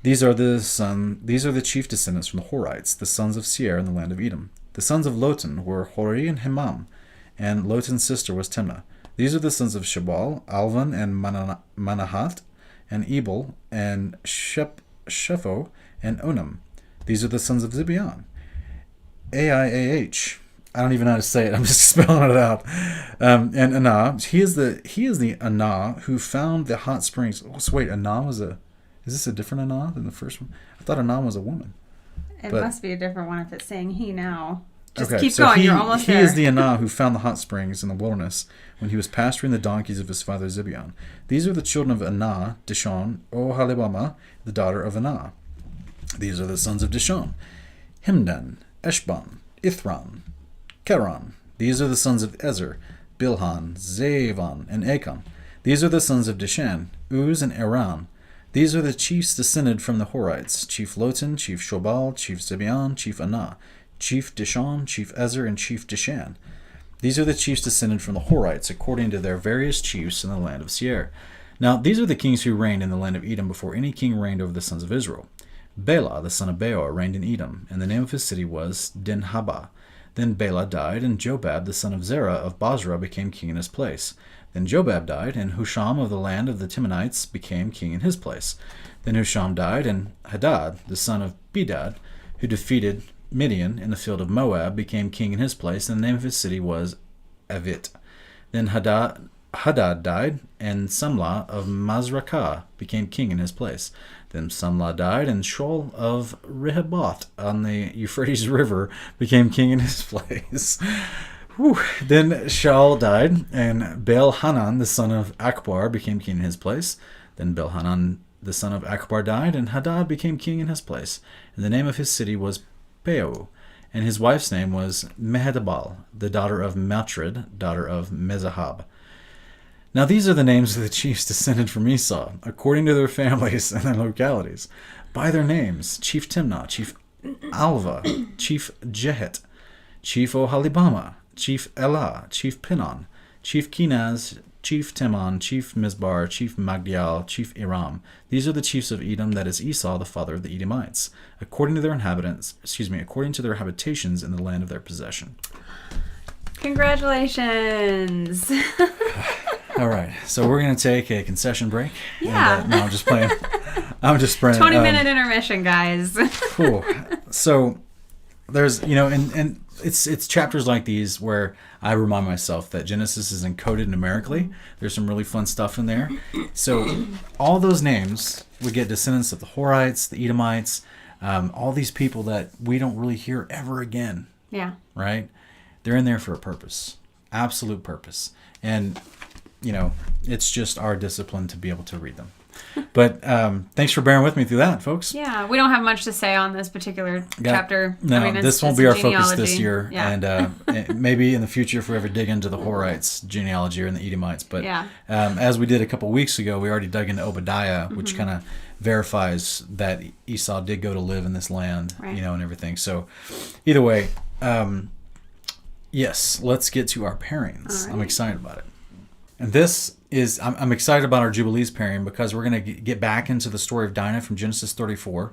These are the chief descendants from the Horites, the sons of Seir in the land of Edom. The sons of Lotan were Hori and Himam, and Lotan's sister was Timnah. These are the sons of Shabal, Alvan, and Manahath, and Ebal, and Shepho, and Onam. These are the sons of Zibeon: Aiah, I don't even know how to say it. I'm just spelling it out. And Anah, he is the Anah who found the hot springs. So wait, Anah was is this a different Anah than the first one? I thought Anah was a woman. It must be a different one if it's saying he now. Just okay, keep so going. You're almost there. He is the Anah who found the hot springs in the wilderness when he was pasturing the donkeys of his father Zibeon. These are the children of Anah, Dishon, Oholibamah, the daughter of Anah. These are the sons of Dishon, Himdan, Eshban, Ithran, Keran. These are the sons of Ezer, Bilhan, Zavan, and Achan. These are the sons of Dishan, Uz, and Aram. These are the chiefs descended from the Horites, Chief Lotan, Chief Shobal, Chief Zibeon, Chief Anah, Chief Dishon, Chief Ezer, and Chief Dishan. These are the chiefs descended from the Horites, according to their various chiefs in the land of Seir. Now these are the kings who reigned in the land of Edom before any king reigned over the sons of Israel. Bela, the son of Beor, reigned in Edom, and the name of his city was Dinhabah. Then Bela died, and Jobab, the son of Zerah of Basra, became king in his place. Then Jobab died, and Husham of the land of the Timonites became king in his place. Then Husham died, and Hadad, the son of Bedad, who defeated Midian in the field of Moab, became king in his place, and the name of his city was Avit. Then Hadad died, and Samlah of Mazrakah became king in his place. Then Samlah died, and Shaul of Rehoboth on the Euphrates River became king in his place. Whew. Then Shaul died, and Baal-Hanan, the son of Akbar, became king in his place. Then Baal-Hanan, the son of Akbar, died, and Hadad became king in his place. And the name of his city was Peu, and his wife's name was Mehetabel, the daughter of Matred, daughter of Mezahab. Now these are the names of the chiefs descended from Esau, according to their families and their localities. By their names, Chief Timnah, Chief Alva, Chief Jehet, Chief Oholibamah, Chief Elah, Chief Pinon, Chief Kenaz, Chief Teman, Chief Mizbar, Chief Magdiel, Chief Iram. These are the chiefs of Edom, that is Esau, the father of the Edomites, according to their habitations in the land of their possession. Congratulations. All right, so we're going to take a concession break. Yeah. And, no, I'm just playing. I'm just playing. 20-minute intermission, guys. Cool. So there's, and it's chapters like these where I remind myself that Genesis is encoded numerically. There's some really fun stuff in there. So all those names, we get descendants of the Horites, the Edomites, all these people that we don't really hear ever again. Yeah. Right? They're in there for a purpose. Absolute purpose. And, it's just our discipline to be able to read them. But thanks for bearing with me through that, folks. Yeah, we don't have much to say on this particular chapter. No, this won't be our focus this year. Yeah. And maybe in the future if we ever dig into the Horites genealogy or in the Edomites. But as we did a couple weeks ago, we already dug into Obadiah, which kind of verifies that Esau did go to live in this land, right. And everything. So either way, yes, let's get to our pairings. Right. I'm excited about it. And this is, I'm excited about our Jubilees pairing because we're going to get back into the story of Dinah from Genesis 34.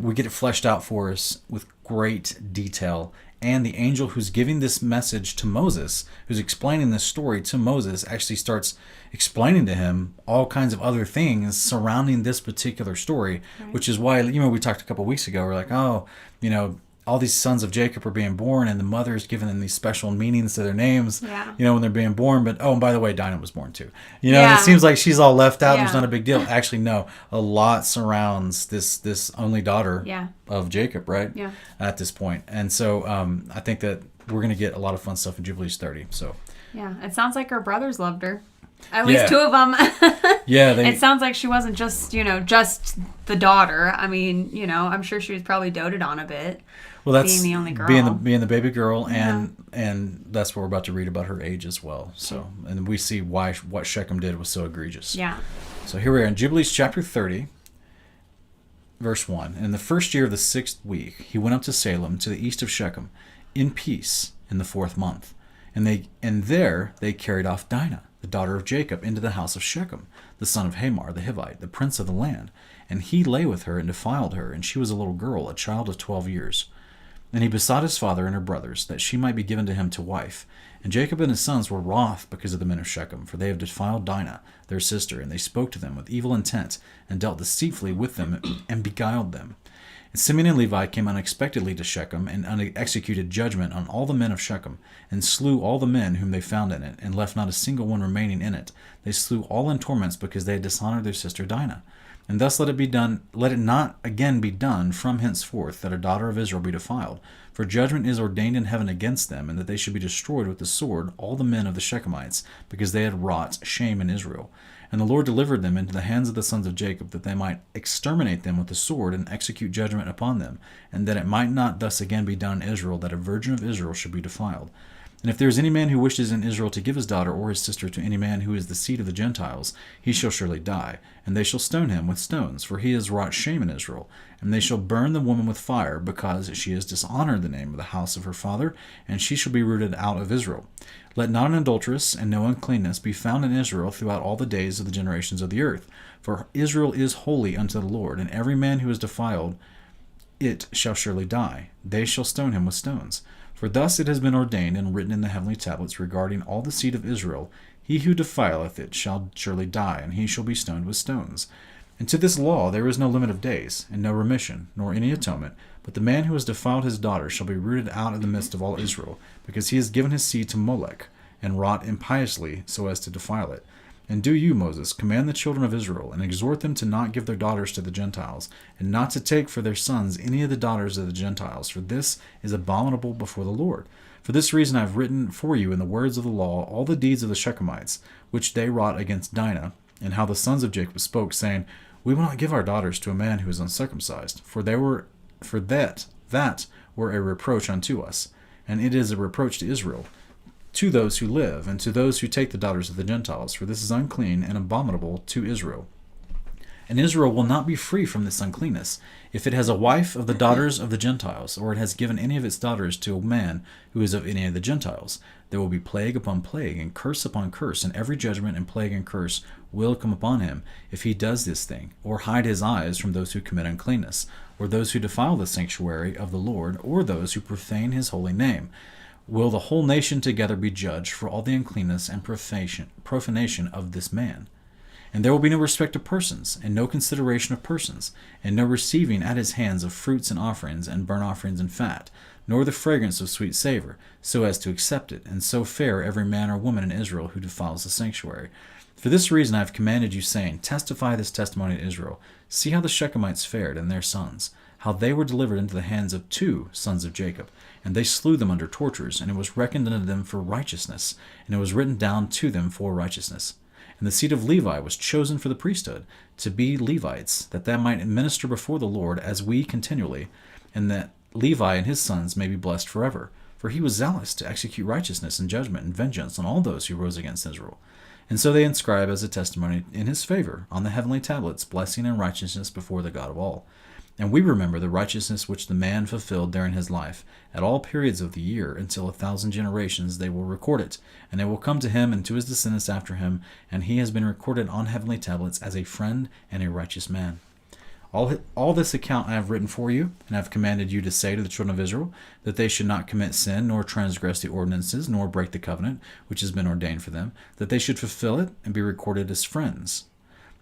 We get it fleshed out for us with great detail. And the angel who's giving this message to Moses, who's explaining this story to Moses, actually starts explaining to him all kinds of other things surrounding this particular story, right. Which is why, we talked a couple weeks ago, we're like, all these sons of Jacob are being born, and the mother's giving them these special meanings to their names, when they're being born. But, and by the way, Dinah was born too. And it seems like she's all left out. There's not a big deal. Actually, no, a lot surrounds this only daughter of Jacob, right? Yeah. At this point. And so I think that we're going to get a lot of fun stuff in Jubilees 30. So. Yeah, it sounds like her brothers loved her. At least two of them. It sounds like she wasn't just, just the daughter. I mean, I'm sure she was probably doted on a bit. Well, that's being the only girl, being the baby girl, and that's what we're about to read about her age as well. So, and we see why what Shechem did was so egregious. Yeah. So here we are in Jubilees chapter 30, verse 1. In the first year of the 6th week, he went up to Salem, to the east of Shechem, in peace in the 4th month, and there they carried off Dinah, the daughter of Jacob, into the house of Shechem, the son of Hamor the Hivite, the prince of the land. And he lay with her and defiled her, and she was a little girl, a child of 12 years. And he besought his father and her brothers that she might be given to him to wife. And Jacob and his sons were wroth because of the men of Shechem, for they have defiled Dinah, their sister, and they spoke to them with evil intent, and dealt deceitfully with them, and beguiled them. And Simeon and Levi came unexpectedly to Shechem, and executed judgment on all the men of Shechem, and slew all the men whom they found in it, and left not a single one remaining in it. They slew all in torments, because they had dishonored their sister Dinah. And thus let it not again be done from henceforth, that a daughter of Israel be defiled. For judgment is ordained in heaven against them, and that they should be destroyed with the sword, all the men of the Shechemites, because they had wrought shame in Israel. And the Lord delivered them into the hands of the sons of Jacob, that they might exterminate them with the sword, and execute judgment upon them, and that it might not thus again be done in Israel, that a virgin of Israel should be defiled. And if there is any man who wishes in Israel to give his daughter or his sister to any man who is the seed of the Gentiles, he shall surely die, and they shall stone him with stones, for he has wrought shame in Israel. And they shall burn the woman with fire, because she has dishonored the name of the house of her father, and she shall be rooted out of Israel. Let not an adulteress and no uncleanness be found in Israel throughout all the days of the generations of the earth. For Israel is holy unto the Lord, and every man who is defiled it shall surely die. They shall stone him with stones. For thus it has been ordained and written in the heavenly tablets regarding all the seed of Israel, he who defileth it shall surely die, and he shall be stoned with stones. And to this law there is no limit of days, and no remission, nor any atonement, but the man who has defiled his daughter shall be rooted out of the midst of all Israel, because he has given his seed to Molech, and wrought impiously so as to defile it. And do you, Moses, command the children of Israel, and exhort them to not give their daughters to the Gentiles, and not to take for their sons any of the daughters of the Gentiles, for this is abominable before the Lord. For this reason I have written for you in the words of the law all the deeds of the Shechemites, which they wrought against Dinah, and how the sons of Jacob spoke, saying, We will not give our daughters to a man who is uncircumcised, for that were a reproach unto us, and it is a reproach to Israel, to those who live, and to those who take the daughters of the Gentiles, for this is unclean and abominable to Israel. And Israel will not be free from this uncleanness, if it has a wife of the daughters of the Gentiles, or it has given any of its daughters to a man who is of any of the Gentiles. There will be plague upon plague, and curse upon curse, and every judgment and plague and curse will come upon him, if he does this thing, or hide his eyes from those who commit uncleanness, or those who defile the sanctuary of the Lord, or those who profane his holy name. Will the whole nation together be judged for all the uncleanness and profanation of this man? And there will be no respect of persons, and no consideration of persons, and no receiving at his hands of fruits and offerings, and burnt offerings and fat, nor the fragrance of sweet savor, so as to accept it, and so fare every man or woman in Israel who defiles the sanctuary. For this reason I have commanded you, saying, Testify this testimony to Israel. See how the Shechemites fared, and their sons, how they were delivered into the hands of 2 sons of Jacob, and they slew them under tortures, and it was reckoned unto them for righteousness, and it was written down to them for righteousness. And the seed of Levi was chosen for the priesthood, to be Levites, that they might minister before the Lord as we continually, and that Levi and his sons may be blessed forever. For he was zealous to execute righteousness and judgment and vengeance on all those who rose against Israel. And so they inscribe as a testimony in his favor on the heavenly tablets blessing and righteousness before the God of all. And we remember the righteousness which the man fulfilled during his life, at all periods of the year, until 1,000 generations they will record it, and it will come to him and to his descendants after him, and he has been recorded on heavenly tablets as a friend and a righteous man. All this account I have written for you, and I have commanded you to say to the children of Israel, that they should not commit sin, nor transgress the ordinances, nor break the covenant, which has been ordained for them, that they should fulfill it, and be recorded as friends.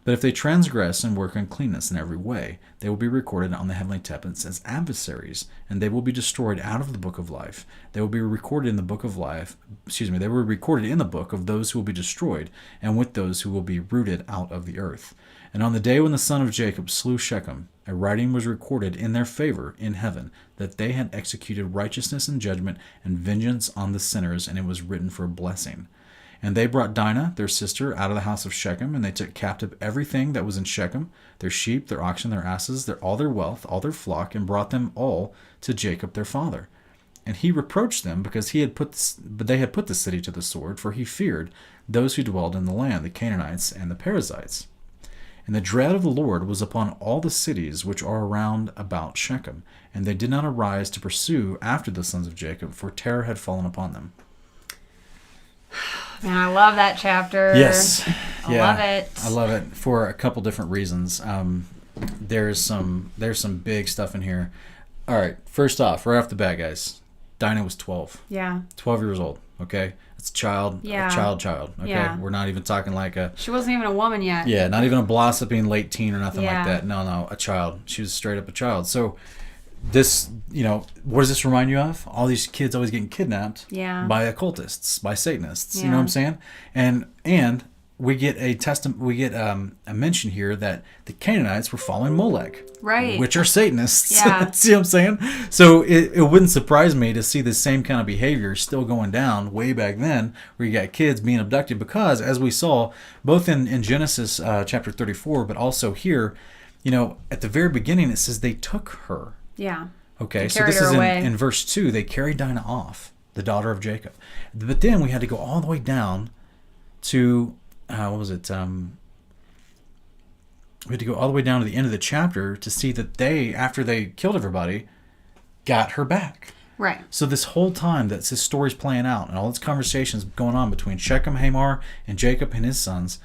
But if they transgress and work uncleanness in every way, they will be recorded on the heavenly tablets as adversaries, and they will be destroyed out of the book of life. They will be recorded in the book of life. They were recorded in the book of those who will be destroyed, and with those who will be rooted out of the earth. And on the day when the son of Jacob slew Shechem, a writing was recorded in their favor in heaven, that they had executed righteousness and judgment and vengeance on the sinners, and it was written for a blessing. And they brought Dinah, their sister, out of the house of Shechem, and they took captive everything that was in Shechem, their sheep, their oxen, their asses, all their wealth, all their flock, and brought them all to Jacob their father. And he reproached them because they had put the city to the sword, for he feared those who dwelled in the land, the Canaanites and the Perizzites. And the dread of the Lord was upon all the cities which are around about Shechem, and they did not arise to pursue after the sons of Jacob, for terror had fallen upon them. Man, I love that chapter. Yes. I love it. I love it for a couple different reasons. There's some big stuff in here. All right, first off, right off the bat, guys, Dinah was 12. Yeah. 12 years old, okay? It's a child. Yeah. A child. Okay. Yeah. We're not even talking like a. She wasn't even a woman yet. Yeah, not even a blossoming late teen or nothing Yeah. like that. No, a child. She was straight up a child. So this, what does this remind you of? All these kids always getting kidnapped by occultists, by Satanists. Yeah. You know what I'm saying? And we get a mention here that the Canaanites were following Molech, Right. which are Satanists. Yeah. See what I'm saying? So it wouldn't surprise me to see the same kind of behavior still going down way back then, where you got kids being abducted, because as we saw both in Genesis chapter 34, but also here, at the very beginning it says they took her. Yeah. Okay, They so carried this her is away. in verse 2. They carried Dinah off, the daughter of Jacob. But then we had to go all the way down to, what was it? We had to go all the way down to the end of the chapter to see that they, after they killed everybody, got her back. Right. So this whole time that this story's playing out and all this conversations going on between Shechem, Hamor, and Jacob and his sons,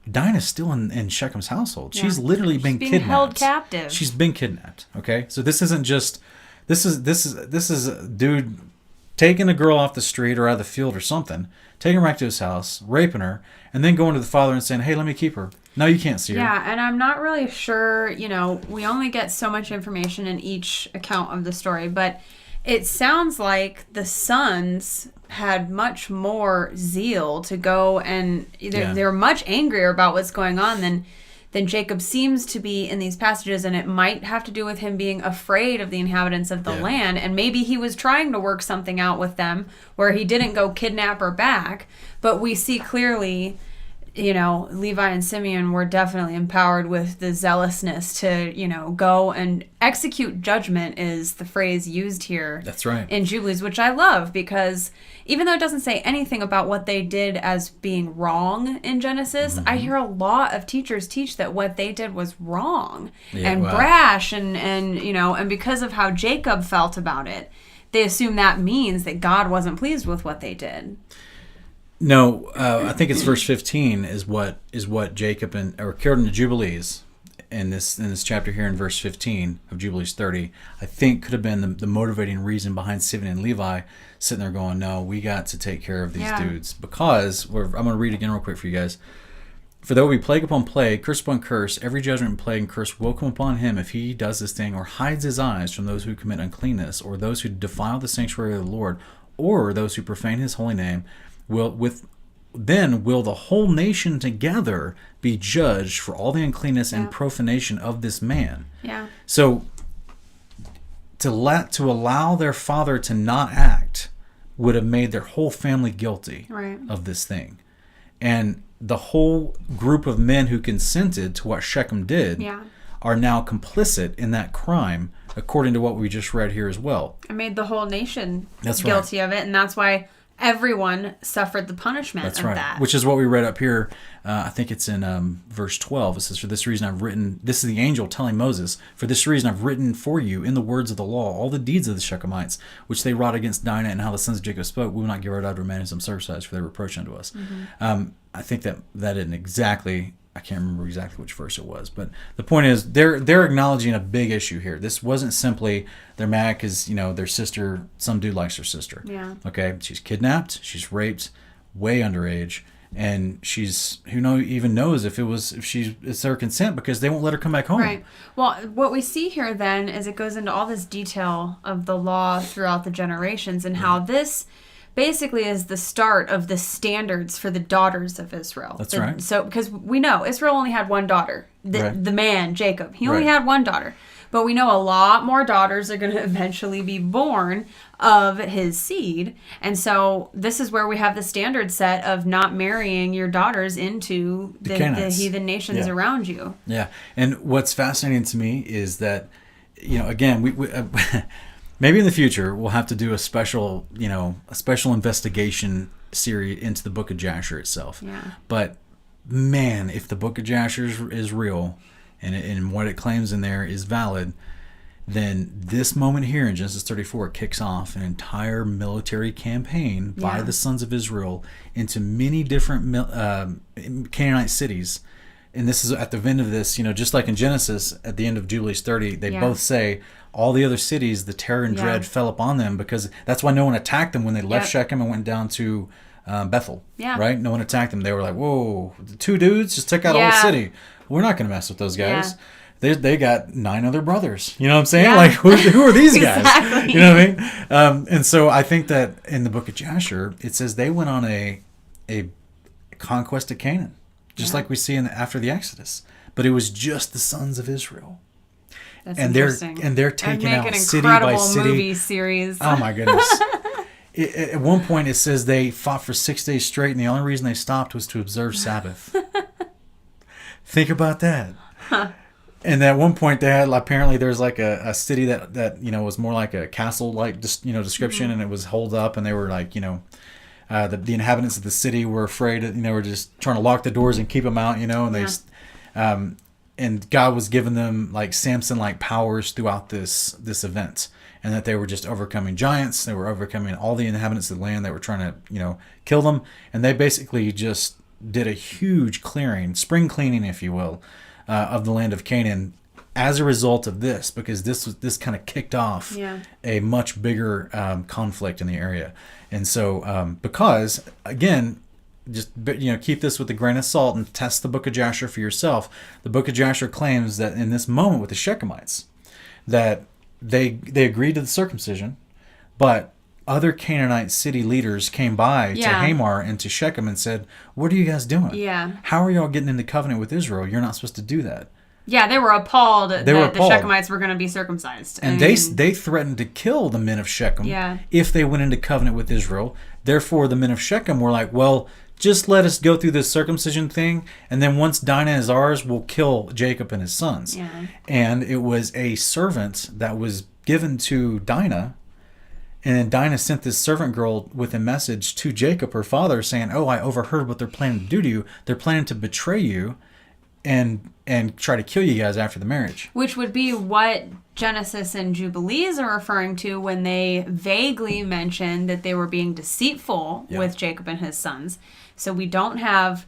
Dinah's still in Shechem's household. Yeah. She's literally been being kidnapped. held captive. She's been kidnapped. Okay, so this isn't just this is a dude taking a girl off the street or out of the field or something, taking her back to his house, raping her, and then going to the father and saying, "Hey, let me keep her." No, you can't see her. Yeah, and I'm not really sure. We only get so much information in each account of the story, but it sounds like the sons had much more zeal to go, and they're much angrier about what's going on than Jacob seems to be in these passages, and it might have to do with him being afraid of the inhabitants of the land, and maybe he was trying to work something out with them where he didn't go kidnap her back, but we see clearly Levi and Simeon were definitely empowered with the zealousness to, go and execute judgment is the phrase used here. That's right. In Jubilees, which I love, because even though it doesn't say anything about what they did as being wrong in Genesis, I hear a lot of teachers teach that what they did was wrong and brash and because of how Jacob felt about it, they assume that means that God wasn't pleased with what they did. No, I think it's verse 15 is what Jacob or according to Jubilees in this chapter here in verse 15 of Jubilees 30, I think could have been the motivating reason behind Simeon and Levi sitting there going, "No, we got to take care of these dudes," because I'm going to read again real quick for you guys. "For there will be plague upon plague, curse upon curse, every judgment and plague and curse will come upon him if he does this thing or hides his eyes from those who commit uncleanness, or those who defile the sanctuary of the Lord, or those who profane his holy name. Then will the whole nation together be judged for all the uncleanness and profanation of this man." Yeah. So to allow their father to not act would have made their whole family guilty of this thing. And the whole group of men who consented to what Shechem did are now complicit in that crime, according to what we just read here as well. It made the whole nation That's guilty of it, and that's why everyone suffered the punishment of that. Which is what we read up here. I think it's in verse 12. It says, "For this reason I've written," this is the angel telling Moses, "For this reason I've written for you in the words of the law all the deeds of the Shechemites, which they wrought against Dinah, and how the sons of Jacob spoke. We will not give our daughter to a man who is uncircumcised, for their reproach unto us." I think that isn't exactly, I can't remember exactly which verse it was, but the point is they're acknowledging a big issue here. This wasn't simply they're mad because their sister, some dude likes their sister. Yeah. Okay, she's kidnapped, she's raped, way underage, and she's even knows if it's their consent, because they won't let her come back home. Right. Well, what we see here then is it goes into all this detail of the law throughout the generations, and how this basically is the start of the standards for the daughters of Israel. That's right. So, because we know Israel only had one daughter, the man, Jacob. He only had one daughter. But we know a lot more daughters are going to eventually be born of his seed. And so this is where we have the standard set of not marrying your daughters into the heathen nations around you. Yeah. And what's fascinating to me is that, again, we maybe in the future we'll have to do a special investigation series into the book of Jasher itself. Yeah. But man, if the book of Jasher is real and what it claims in there is valid, then this moment here in Genesis 34 kicks off an entire military campaign by the sons of Israel into many different Canaanite cities. And this is at the end of this, just like in Genesis, at the end of Jubilees 30, they both say all the other cities, the terror and dread fell upon them, because that's why no one attacked them when they left Shechem and went down to Bethel. Yeah. Right? No one attacked them. They were like, whoa, the 2 dudes just took out a whole city. We're not going to mess with those guys. Yeah. They got 9 other brothers. You know what I'm saying? Yeah. Like, who are these guys? Exactly. You know what I mean? And so I think that in the book of Jasher, it says they went on a conquest of Canaan, just like we see after the Exodus. But it was just the sons of Israel. That's and interesting. they're taking out city by incredible city. Movie series. Oh my goodness! At one point, it says they fought for 6 days straight, and the only reason they stopped was to observe Sabbath. Think about that. Huh. And at one point, they had apparently there's like a city that was more like a castle like description, and it was holed up, and they were like the inhabitants of the city were afraid. Were just trying to lock the doors and keep them out. And they. And God was giving them like Samson-like powers throughout this event, and that they were just overcoming giants. They were overcoming all the inhabitants of the land that were trying to, kill them. And they basically just did a huge clearing, spring cleaning, if you will, of the land of Canaan as a result of this, because this kind of kicked off a much bigger conflict in the area. And so because, again, just keep this with a grain of salt and test the book of Jasher for yourself. The book of Jasher claims that in this moment with the Shechemites, that they agreed to the circumcision, but other Canaanite city leaders came by to Hamor and to Shechem and said, "What are you guys doing? Yeah. How are y'all getting into covenant with Israel? You're not supposed to do that." Yeah, they were appalled that the Shechemites were going to be circumcised. And they threatened to kill the men of Shechem if they went into covenant with Israel. Therefore, the men of Shechem were like, well, just let us go through this circumcision thing, and then once Dinah is ours, we'll kill Jacob and his sons. Yeah. And it was a servant that was given to Dinah, and then Dinah sent this servant girl with a message to Jacob, her father, saying, "Oh, I overheard what they're planning to do to you. They're planning to betray you and try to kill you guys after the marriage." Which would be what Genesis and Jubilees are referring to when they vaguely mention that they were being deceitful with Jacob and his sons. So we don't have,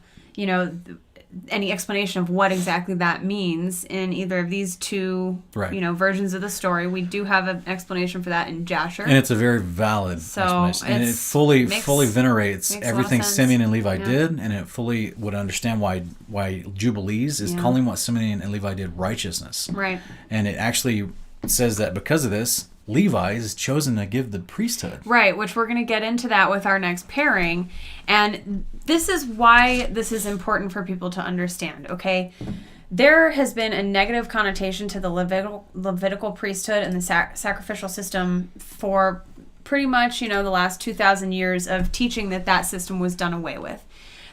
any explanation of what exactly that means in either of these two, versions of the story. We do have an explanation for that in Jasher. And it's a very valid explanation. And it fully venerates everything Simeon and Levi did, and it fully would understand why Jubilees is calling what Simeon and Levi did righteousness. Right. And it actually says that because of this, Levi is chosen to give the priesthood. Right, which we're going to get into that with our next pairing. And this is why this is important for people to understand, okay? There has been a negative connotation to the Levitical priesthood and the sacrificial system for pretty much, the last 2,000 years of teaching that system was done away with.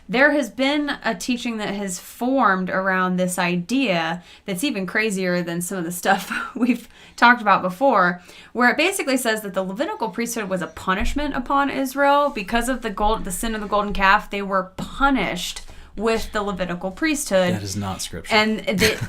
There has been a teaching that has formed around this idea that's even crazier than some of the stuff we've talked about before, where it basically says that the Levitical priesthood was a punishment upon Israel because of the sin of the golden calf. They were punished with the Levitical priesthood. That is not scripture. And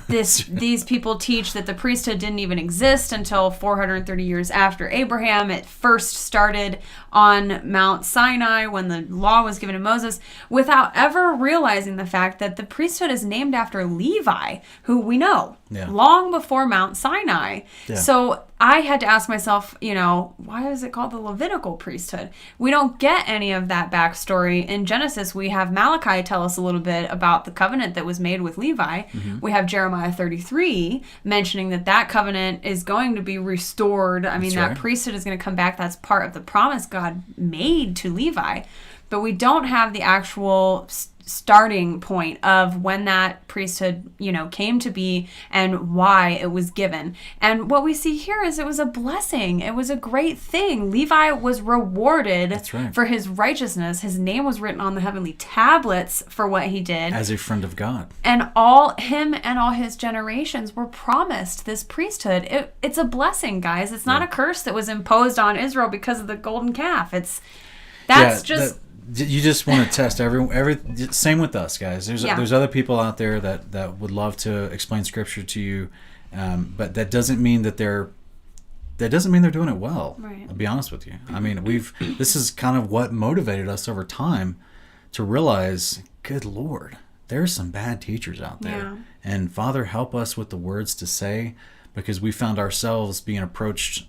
these people teach that the priesthood didn't even exist until 430 years after Abraham. It first started on Mount Sinai when the law was given to Moses, without ever realizing the fact that the priesthood is named after Levi, who we know long before Mount Sinai. Yeah. So I had to ask myself, why is it called the Levitical priesthood? We don't get any of that backstory. In Genesis, we have Malachi tell us a little bit about the covenant that was made with Levi. Mm-hmm. We have Jeremiah 33 mentioning that covenant is going to be restored. I mean, that priesthood is going to come back. That's part of the promise God made to Levi. But we don't have the actual starting point of when that priesthood, came to be and why it was given. And what we see here is it was a blessing. It was a great thing. Levi was rewarded for his righteousness. His name was written on the heavenly tablets for what he did. As a friend of God. And all his generations were promised this priesthood. It's a blessing, guys. It's not a curse that was imposed on Israel because of the golden calf. You just want to test every. Same with us, guys. There's other people out there that would love to explain scripture to you, but that doesn't mean they're doing it well. Right. I'll be honest with you. I mean, this is kind of what motivated us over time to realize, good Lord, there's some bad teachers out there, and Father, help us with the words to say, because we found ourselves being approached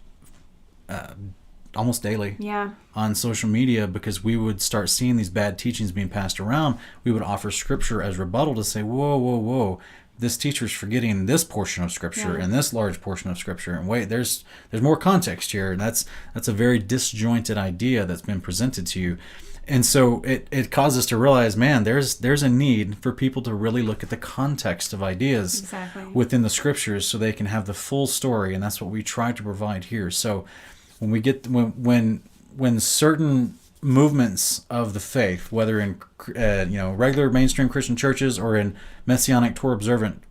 almost daily Yeah. on social media, because we would start seeing these bad teachings being passed around. We would offer scripture as rebuttal to say, whoa, this teacher's forgetting this portion of scripture and this large portion of scripture, and wait, there's more context here, and that's a very disjointed idea that's been presented to you. And so it caused us to realize, man, there's a need for people to really look at the context of ideas within the scriptures so they can have the full story, and that's what we try to provide here. So when we get when certain movements of the faith, whether in regular mainstream Christian churches or in Messianic Torah observant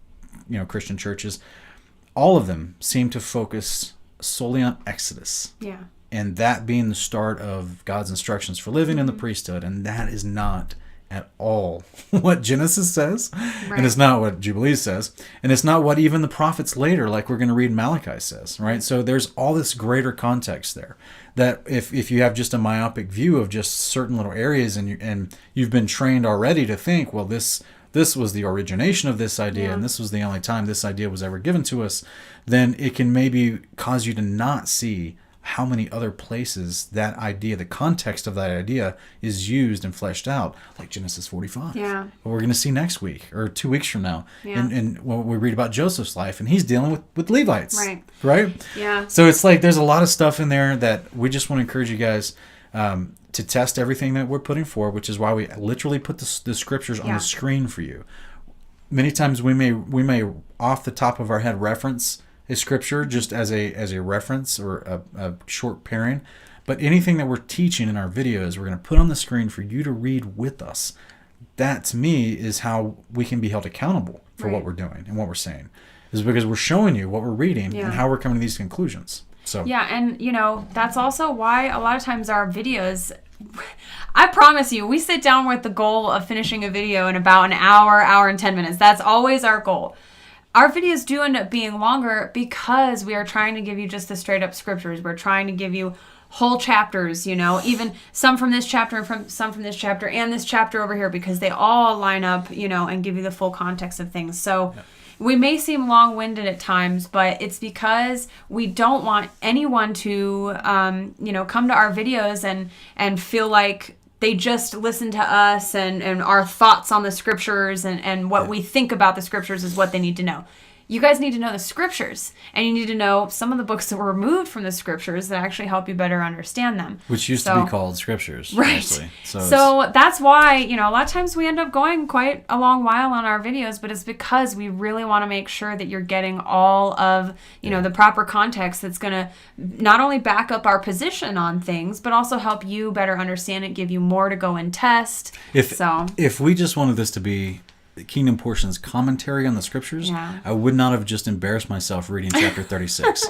Christian churches, all of them seem to focus solely on Exodus. Yeah. And that being the start of God's instructions for living in the priesthood. And that is not at all what Genesis says. Right. And it's not what Jubilees says. And it's not what even the prophets later, like we're going to read Malachi, says. Right? So there's all this greater context there. That if you have just a myopic view of just certain little areas, and you've been trained already to think, well, this was the origination of this idea, and this was the only time this idea was ever given to us, then it can maybe cause you to not see how many other places that idea, the context of that idea, is used and fleshed out, like Genesis 45. Yeah. What we're going to see next week or 2 weeks from now. Yeah. And when we read about Joseph's life, and he's dealing with Levites. Right. Yeah. So it's like there's a lot of stuff in there that we just want to encourage you guys to test everything that we're putting forward, which is why we literally put the scriptures on the screen for you. Many times we may off the top of our head reference a scripture just as a reference or a short pairing, but anything that we're teaching in our videos, we're going to put on the screen for you to read with us. That, to me, is how we can be held accountable for what we're doing and what we're saying, is because we're showing you what we're reading and how we're coming to these conclusions. So and that's also why a lot of times our videos, I promise you, we sit down with the goal of finishing a video in about an hour and 10 minutes. That's always our goal. Our videos do end up being longer because we are trying to give you just the straight up scriptures. We're trying to give you whole chapters, even some from this chapter and some from this chapter and this chapter over here, because they all line up, and give you the full context of things. So we may seem long-winded at times, but it's because we don't want anyone to, come to our videos and feel like they just listen to us and our thoughts on the scriptures and what we think about the scriptures is what they need to know. You guys need to know the scriptures, and you need to know some of the books that were removed from the scriptures that actually help you better understand them. Which used to be called scriptures. Right. Mostly. So that's why, a lot of times we end up going quite a long while on our videos, but it's because we really want to make sure that you're getting all of, the proper context that's going to not only back up our position on things, but also help you better understand it, give you more to go and test. If we just wanted this to be Kingdom Portions commentary on the scriptures, I would not have just embarrassed myself reading chapter 36.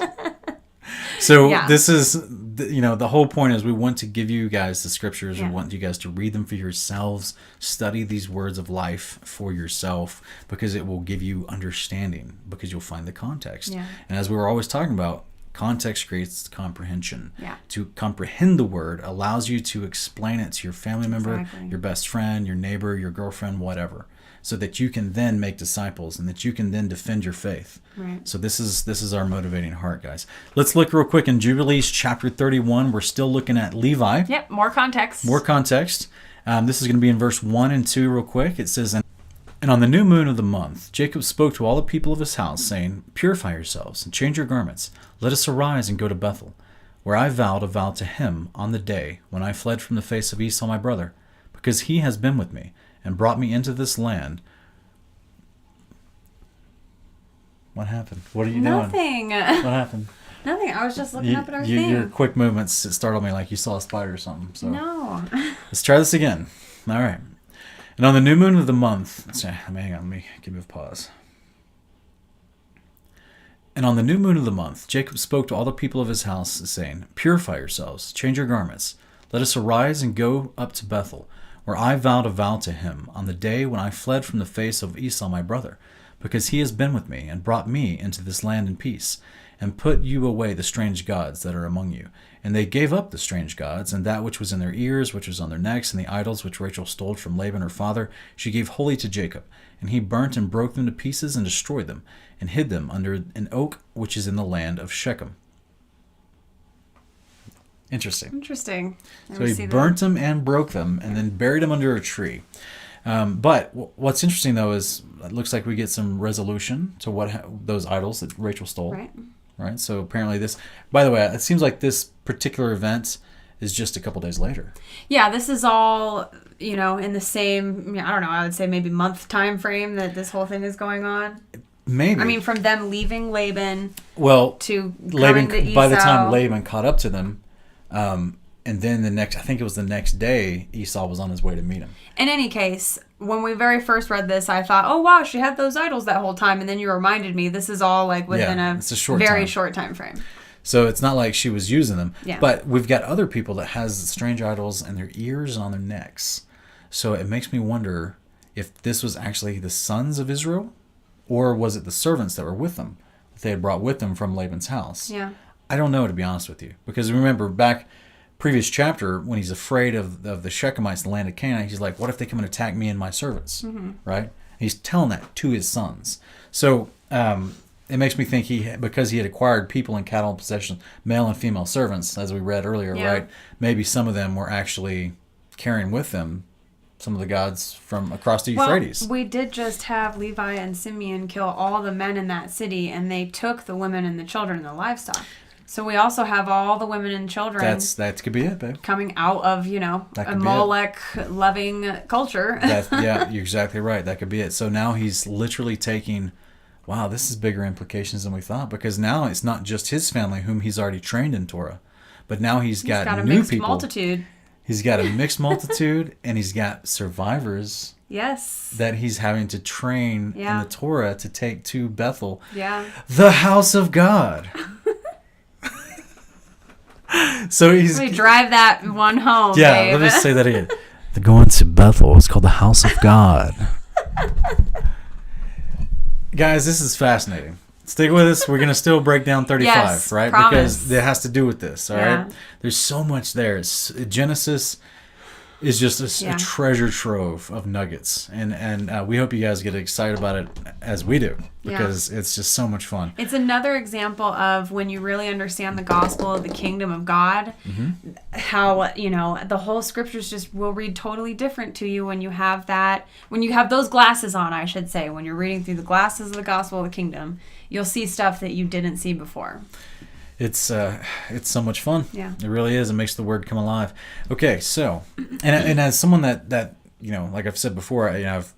So this is, the whole point is we want to give you guys the scriptures. We want you guys to read them for yourselves, study these words of life for yourself, because it will give you understanding, because you'll find the context. And as we were always talking about, context creates comprehension. To comprehend the word allows you to explain it to your family member, your best friend, your neighbor, your girlfriend, whatever, so that you can then make disciples and that you can then defend your faith. So this is our motivating heart, guys. Let's look real quick in Jubilees chapter 31. We're still looking at Levi. More context. This is going to be in verse 1 and 2 real quick. It says, And on the new moon of the month, Jacob spoke to all the people of his house, saying, Purify yourselves and change your garments. Let us arise and go to Bethel, where I vowed a vow to him on the day when I fled from the face of Esau my brother, because he has been with me and brought me into this land. What happened? What are you doing? Nothing. What happened? Nothing. I was just looking up at our thing. Your quick movements startled me like you saw a spider or something. So no. Let's try this again. All right. And on the new moon of the month, hang on, let me give you a pause. And on the new moon of the month, Jacob spoke to all the people of his house, saying, Purify yourselves, change your garments. Let us arise and go up to Bethel, where I vowed a vow to him on the day when I fled from the face of Esau my brother, because he has been with me and brought me into this land in peace, and put you away the strange gods that are among you. And they gave up the strange gods, and that which was in their ears, which was on their necks, and the idols which Rachel stole from Laban her father, she gave wholly to Jacob. And he burnt and broke them to pieces and destroyed them, and hid them under an oak which is in the land of Shechem. Interesting. Interesting. So he burnt them and broke them and then buried them under a tree. But what's interesting, though, is it looks like we get some resolution to what those idols that Rachel stole. Right. So apparently this, by the way, it seems like this particular event is just a couple days later. Yeah, this is all, in the same, I don't know, I would say maybe month time frame that this whole thing is going on. Maybe. I mean, from them leaving Laban to Laban, coming to Esau. By the time Laban caught up to them, and then I think it was the next day, Esau was on his way to meet him. In any case, when we very first read this, I thought, oh, wow, she had those idols that whole time. And then you reminded me, this is all like within a short time frame. So it's not like she was using them. Yeah. But we've got other people that has strange idols in their ears and on their necks. So it makes me wonder if this was actually the sons of Israel, or was it the servants that were with them, that they had brought with them from Laban's house? Yeah. I don't know, to be honest with you. Because remember, back previous chapter, when he's afraid of the Shechemites, the land of Canaan, he's like, what if they come and attack me and my servants? Mm-hmm. Right? And he's telling that to his sons. So it makes me think because he had acquired people and cattle and possessions, male and female servants, as we read earlier, right? Maybe some of them were actually carrying with them some of the gods from across the Euphrates. Well, we did just have Levi and Simeon kill all the men in that city, and they took the women and the children and the livestock. So we also have all the women and children. That could be it, babe. Coming out of, a Molech-loving culture. Yeah, you're exactly right. That could be it. So now he's literally taking, wow, this is bigger implications than we thought, because now it's not just his family whom he's already trained in Torah, but now he's got a new mixed people. Multitude. He's got a mixed multitude, and he's got survivors. Yes. That he's having to train in the Torah to take to Bethel. Yeah. The house of God. So let me drive that one home. Yeah, babe. Let me say that again. They're going to Bethel. It's called the house of God. Guys, this is fascinating. Stick with us. We're going to still break down 35, right? Promise. Because it has to do with this, all right? There's so much there. Genesis is just a treasure trove of nuggets. And we hope you guys get excited about it as we do, because it's just so much fun. It's another example of when you really understand the gospel of the kingdom of God, how, the whole scriptures just will read totally different to you when you have those glasses on, I should say. When you're reading through the glasses of the gospel of the kingdom, you'll see stuff that you didn't see before. It's so much fun. Yeah. It really is. It makes the word come alive. Okay, so and as someone that like I've said before, I've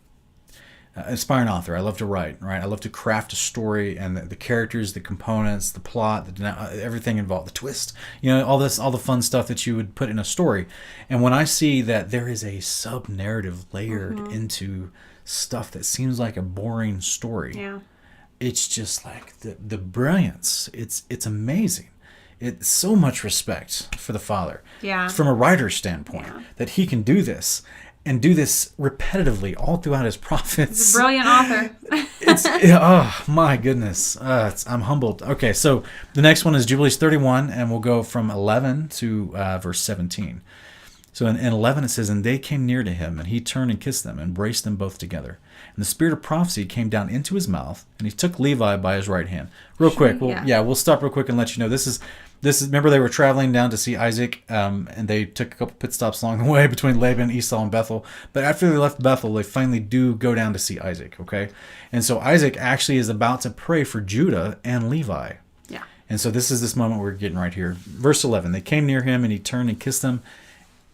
aspiring author. I love to write, right? I love to craft a story, and the characters, the components, the plot, everything involved, the twist, all the fun stuff that you would put in a story. And when I see that there is a sub narrative layered into stuff that seems like a boring story. Yeah. It's just like the brilliance. It's amazing. It's so much respect for the Father. Yeah. From a writer's standpoint, that he can do this and do this repetitively all throughout his prophets. He's a brilliant author. Oh my goodness. I'm humbled. Okay, so the next one is Jubilees 31, and we'll go from 11 to verse 17. So in 11 it says, "And they came near to him, and he turned and kissed them, and embraced them both together. And the spirit of prophecy came down into his mouth, and he took Levi by his right hand." Real quick, we'll stop real quick and let you know this is. Remember, they were traveling down to see Isaac, and they took a couple pit stops along the way between Laban, Esau, and Bethel. But after they left Bethel, they finally do go down to see Isaac. Okay, and so Isaac actually is about to pray for Judah and Levi. Yeah. And so this is this moment we're getting right here. Verse 11: "They came near him, and he turned and kissed them."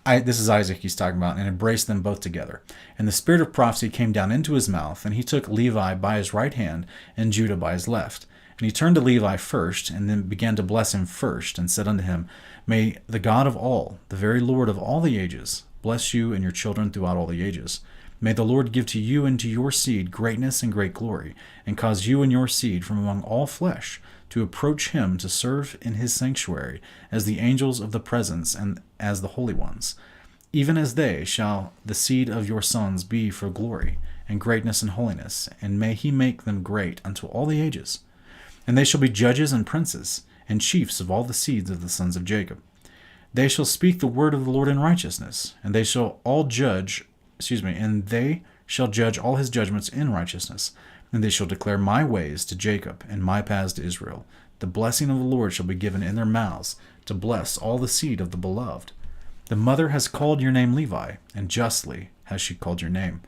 This is Isaac he's talking about, "and embraced them both together. And the spirit of prophecy came down into his mouth, and he took Levi by his right hand and Judah by his left. And he turned to Levi first, and then began to bless him first, and said unto him, May the God of all, the very Lord of all the ages, bless you and your children throughout all the ages. May the Lord give to you and to your seed greatness and great glory, and cause you and your seed from among all flesh to approach him to serve in his sanctuary as the angels of the presence and as the holy ones. Even as they shall the seed of your sons be for glory and greatness and holiness, and may he make them great unto all the ages. And they shall be judges and princes, and chiefs of all the seeds of the sons of Jacob. They shall speak the word of the Lord in righteousness, and they shall judge all his judgments in righteousness. And they shall declare my ways to Jacob, and my paths to Israel. The blessing of the Lord shall be given in their mouths, to bless all the seed of the beloved. The mother has called your name Levi, and justly has she called your name.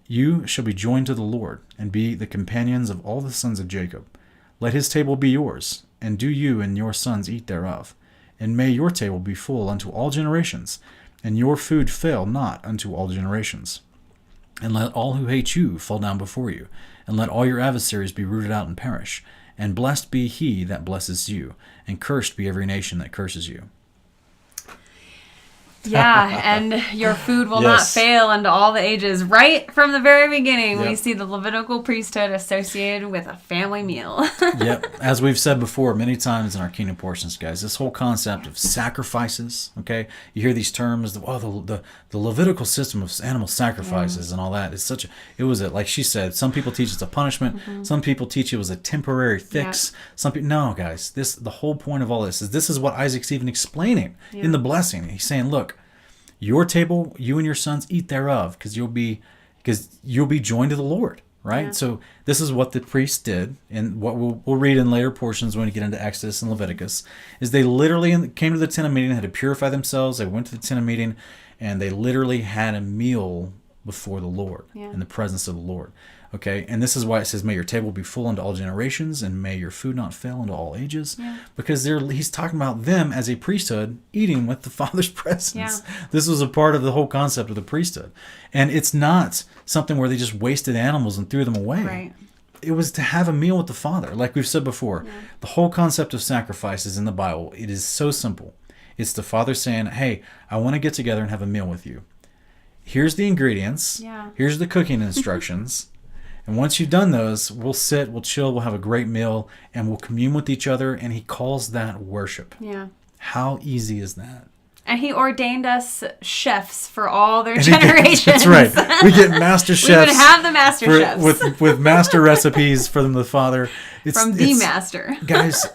You shall be joined to the Lord, and be the companions of all the sons of Jacob. Let his table be yours, and do you and your sons eat thereof. And may your table be full unto all generations, and your food fail not unto all generations. And let all who hate you fall down before you, and let all your adversaries be rooted out and perish. And blessed be he that blesses you, and cursed be every nation that curses you. Yeah, and your food will not fail unto all the ages. Right from the very beginning, we see the Levitical priesthood associated with a family meal. Yep. As we've said before many times in our Kingdom portions, guys, this whole concept of sacrifices, okay? You hear these terms, the Levitical system of animal sacrifices and all that. It's like she said, some people teach it's a punishment. Mm-hmm. Some people teach it was a temporary fix. Yep. Some people, no, guys, the whole point of all this is what Isaac's even explaining in the blessing. He's saying, look, your table, you and your sons eat thereof, because you'll be joined to the Lord, right? Yeah. So this is what the priests did, and what we'll read in later portions when we get into Exodus and Leviticus, is they literally came to the tent of meeting, had to purify themselves. They went to the tent of meeting, and they literally had a meal before the Lord, in the presence of the Lord. Okay, and this is why it says, may your table be full unto all generations, and may your food not fail unto all ages. Yeah. Because he's talking about them as a priesthood eating with the Father's presence. Yeah. This was a part of the whole concept of the priesthood. And it's not something where they just wasted animals and threw them away. Right. It was to have a meal with the Father. Like we've said before, the whole concept of sacrifices in the Bible, it is so simple. It's the Father saying, hey, I want to get together and have a meal with you. Here's the ingredients. Yeah. Here's the cooking instructions. And once you've done those, we'll sit, we'll chill, we'll have a great meal, and we'll commune with each other. And he calls that worship. Yeah. How easy is that? And he ordained us chefs for all their generations. That's right. We get master chefs. We even have the master chefs. With master recipes from the Father. From the master. Guys,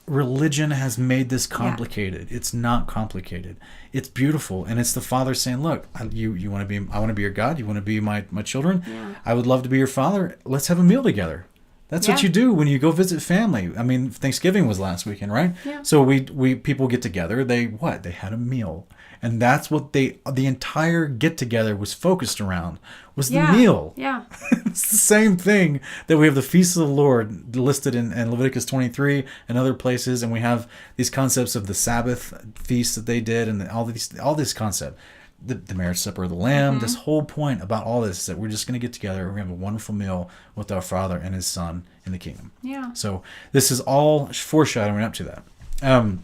religion has made this complicated. It's not complicated. It's beautiful, and it's the Father saying, "Look, you want to be? I want to be your God. You want to be my children. Yeah. I would love to be your Father. Let's have a meal together." That's what you do when you go visit family. I mean, Thanksgiving was last weekend, right? Yeah. So we people get together. They had a meal, and that's what the entire get together was focused around, was the meal. Yeah. It's the same thing that we have the feasts of the Lord listed in Leviticus 23 and other places, and we have these concepts of the Sabbath feast that they did, and all this concept. The marriage supper of the Lamb. Mm-hmm. This whole point about all this is that we're just going to get together. We're going to have a wonderful meal with our Father and His Son in the kingdom. Yeah. So this is all foreshadowing up to that.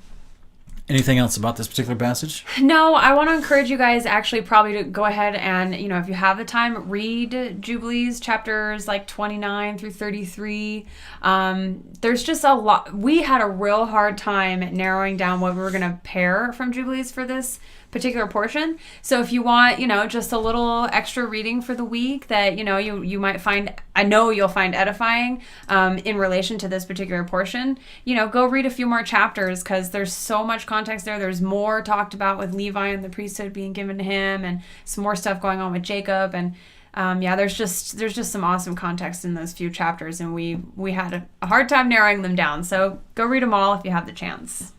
Anything else about this particular passage? No, I want to encourage you guys actually probably to go ahead and, if you have the time, read Jubilees chapters like 29 through 33. There's just a lot. We had a real hard time narrowing down what we were going to pair from Jubilees for this particular portion. So if you want, just a little extra reading for the week that, you might find, I know you'll find edifying in relation to this particular portion, go read a few more chapters, because there's so much context there. There's more talked about with Levi and the priesthood being given to him, and some more stuff going on with Jacob. And there's just some awesome context in those few chapters, and we had a hard time narrowing them down. So go read them all if you have the chance.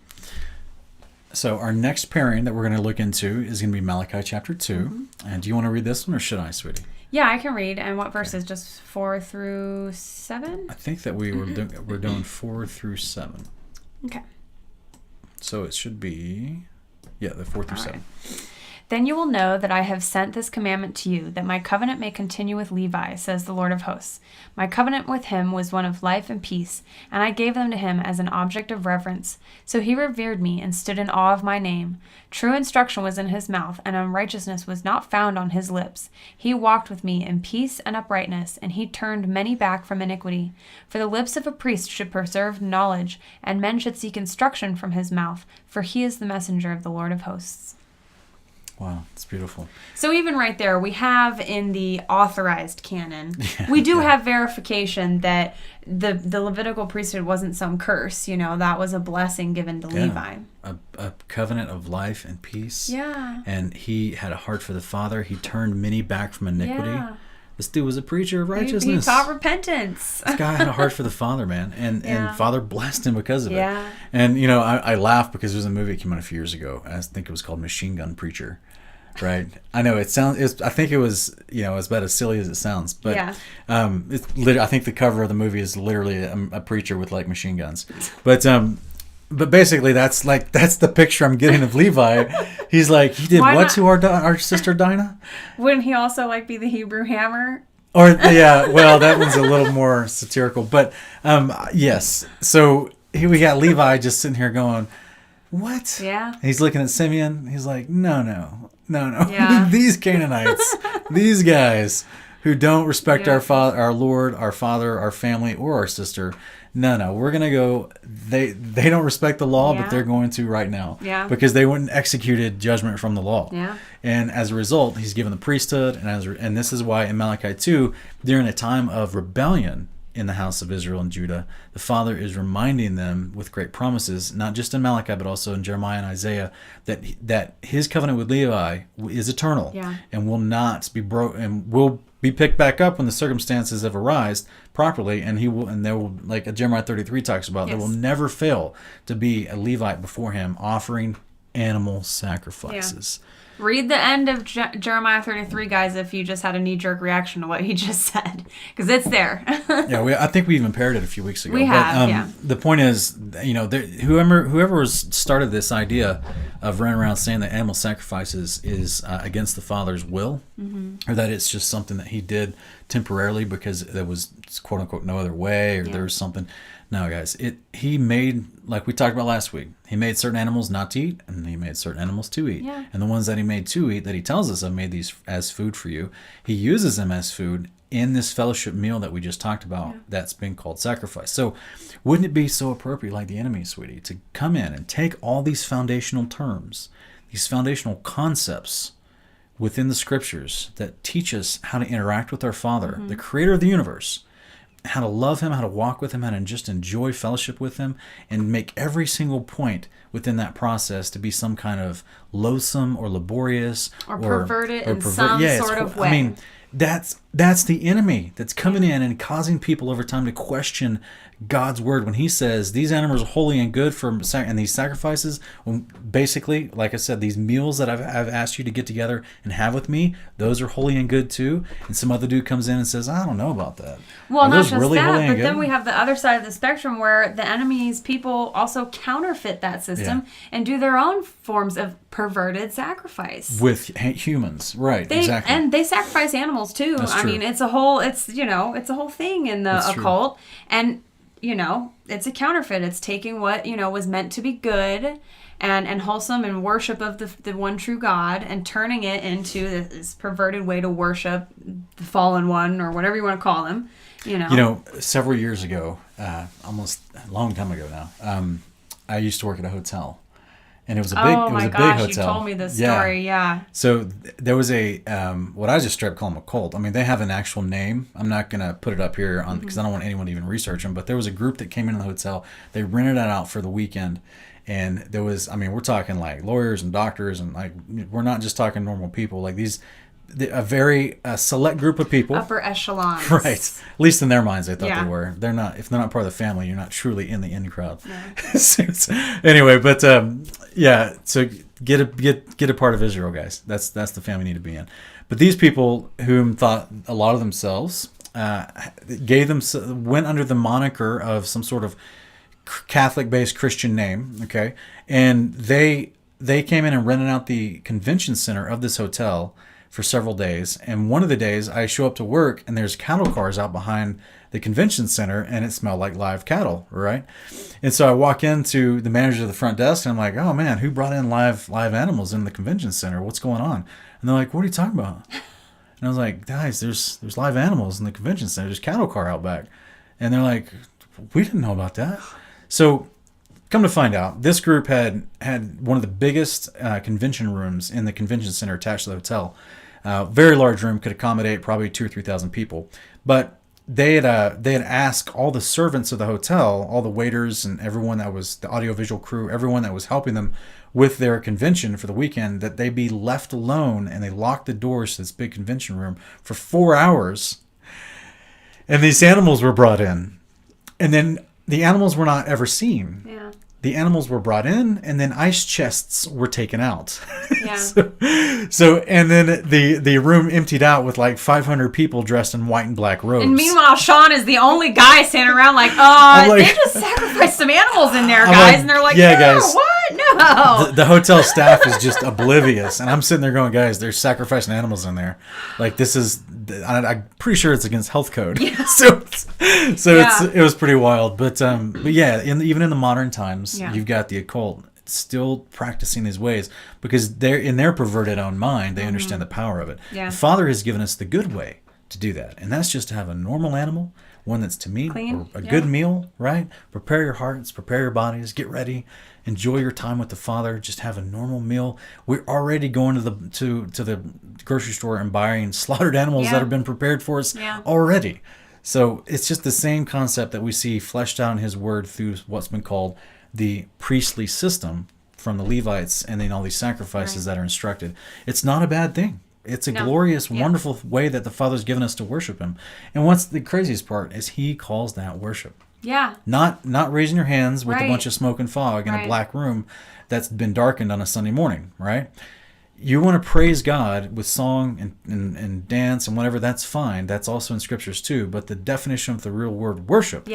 So our next pairing that we're going to look into is going to be Malachi chapter 2. Mm-hmm. And do you want to read this one, or should I, sweetie? Yeah, I can read. And what verses? Just 4 through 7? I think that we're doing 4 through 7. Okay. So it should be, the 4 through 7. Right. Then you will know that I have sent this commandment to you, that my covenant may continue with Levi, says the Lord of hosts. My covenant with him was one of life and peace, and I gave them to him as an object of reverence. So he revered me and stood in awe of my name. True instruction was in his mouth, and unrighteousness was not found on his lips. He walked with me in peace and uprightness, and he turned many back from iniquity. For the lips of a priest should preserve knowledge, and men should seek instruction from his mouth, for he is the messenger of the Lord of hosts. Wow, it's beautiful. So even right there, we have in the authorized canon, we do have verification that the Levitical priesthood wasn't some curse. That was a blessing given to Levi. A covenant of life and peace. Yeah. And he had a heart for the Father. He turned many back from iniquity. Yeah. This dude was a preacher of He righteousness. taught repentance. This guy had a heart for the Father, man, and Father blessed him because of it. Yeah. And you know, I laugh because there was a movie that came out a few years ago. I think it was called Machine Gun Preacher, right? I know it sounds. I think it was, you know, as about as silly as it sounds, but I think the cover of the movie is literally a preacher with like machine guns, But basically, that's the picture I'm getting of Levi. He's like, he did what to our sister Dinah? Wouldn't he also like be the Hebrew hammer? Or yeah, well, that one's a little more satirical, but yes. So here we got Levi just sitting here going, "What?" Yeah. And he's looking at Simeon. He's like, "No." Yeah. These Canaanites, these guys who don't respect our Father, our Lord, our Father, our family, or our sister. No, we're gonna go. They don't respect the law, but they're going to right now. Yeah. Because they wouldn't executed judgment from the law. Yeah. And as a result, he's given the priesthood, and this is why in Malachi 2, during a time of rebellion in the house of Israel and Judah, the Father is reminding them with great promises, not just in Malachi but also in Jeremiah and Isaiah, that His covenant with Levi is eternal and will not be broken, and will be picked back up when the circumstances have arisen properly, and there will, like Jeremiah 33 talks about, there will never fail to be a Levite before Him offering animal sacrifices. Read the end of Jeremiah 33, guys, if you just had a knee-jerk reaction to what he just said, because it's there. I think we even paired it a few weeks ago. We have, The point is, you know, whoever started this idea of running around saying that animal sacrifices is against the Father's will, or that it's just something that He did temporarily because there was, quote unquote, no other way, or there was something. No, guys, He made, like we talked about last week, He made certain animals not to eat, and He made certain animals to eat. Yeah. And the ones that He made to eat, that He tells us, I made these as food for you, He uses them as food in this fellowship meal that we just talked about that's been called sacrifice. So wouldn't it be so appropriate, like the enemy, sweetie, to come in and take all these foundational terms, these foundational concepts within the Scriptures that teach us how to interact with our Father, the Creator of the universe, how to love Him, how to walk with Him, how to just enjoy fellowship with Him, and make every single point within that process to be some kind of loathsome or laborious or perverted in some sort of way. I mean, that's the enemy that's coming in and causing people over time to question God's word when He says these animals are holy and good and these sacrifices, basically, like I said, these meals that I've asked you to get together and have with me, those are holy and good too. And some other dude comes in and says, I don't know about that. Well, not just really that, but then we have the other side of the spectrum where the enemy's people also counterfeit that system and do their own forms of perverted sacrifice with humans, right? Exactly, and they sacrifice animals too. That's I true. mean, it's a whole thing in the occult, and it's a counterfeit. It's taking what was meant to be good and wholesome and worship of the one true God, and turning it into this perverted way to worship the fallen one, or whatever you want to call him. Several years ago, almost a long time ago now, I used to work at a hotel. And it was a big, big hotel. You told me this story, yeah. So there was a, what I just straight call them a cult. I mean, they have an actual name. I'm not going to put it up here because I don't want anyone to even research them. But there was a group that came into the hotel. They rented it out for the weekend. And there was, we're talking like lawyers and doctors, and like, we're not just talking normal people. Like a very select group of people. Upper echelons. Right. At least in their minds, they thought they were. They're not. If they're not part of the family, you're not truly in the in crowd. No. Anyway, but so get a part of Israel, guys. That's the family you need to be in. But these people, whom thought a lot of themselves, went under the moniker of some sort of Catholic-based Christian name. Okay, and they came in and rented out the convention center of this hotel for several days. And one of the days I show up to work and there's cattle cars out behind the convention center, and it smelled like live cattle, right? And so I walk into the manager of the front desk and I'm like, oh man, who brought in live animals in the convention center? What's going on? And they're like, what are you talking about? And I was like, guys, there's live animals in the convention center. There's cattle car out back. And they're like, we didn't know about that. So come to find out, this group had one of the biggest convention rooms in the convention center attached to the hotel. Very large room, could accommodate probably 2,000 or 3,000 people. But they had asked all the servants of the hotel, all the waiters and everyone that was the audiovisual crew, everyone that was helping them with their convention for the weekend, that they be left alone, and they locked the doors to this big convention room for 4 hours. And these animals were brought in, and then the animals were not ever seen. Yeah. The animals were brought in, and then ice chests were taken out. Yeah. so and then the room emptied out with like 500 people dressed in white and black robes. And meanwhile, Sean is the only guy standing around like, they just sacrificed some animals in there, guys. And they're like, yeah, no, guys. what? No. The hotel staff is just oblivious. And I'm sitting there going, guys, they're sacrificing animals in there. Like, this is, I'm pretty sure it's against health code. Yeah. so it was pretty wild. But yeah, even in the modern times, you've got the occult still practicing these ways, because they're in their perverted own mind, they understand the power of it. Yeah. The Father has given us the good way to do that, and that's just to have a normal animal, one that's to meat, Clean. or a good meal, right? Prepare your hearts, prepare your bodies, get ready, enjoy your time with the Father. Just have a normal meal. We're already going to the grocery store and buying slaughtered animals that have been prepared for us already. So it's just the same concept that we see fleshed out in His Word through what's been called the priestly system from the Levites, and then all these sacrifices that are instructed. It's not a bad thing. It's a glorious, wonderful way that the Father's given us to worship Him. And what's the craziest part is He calls that worship. Yeah. Not raising your hands with a bunch of smoke and fog in a black room that's been darkened on a Sunday morning, right? You want to praise God with song and dance and whatever, that's fine. That's also in scriptures too. But the definition of the real word worship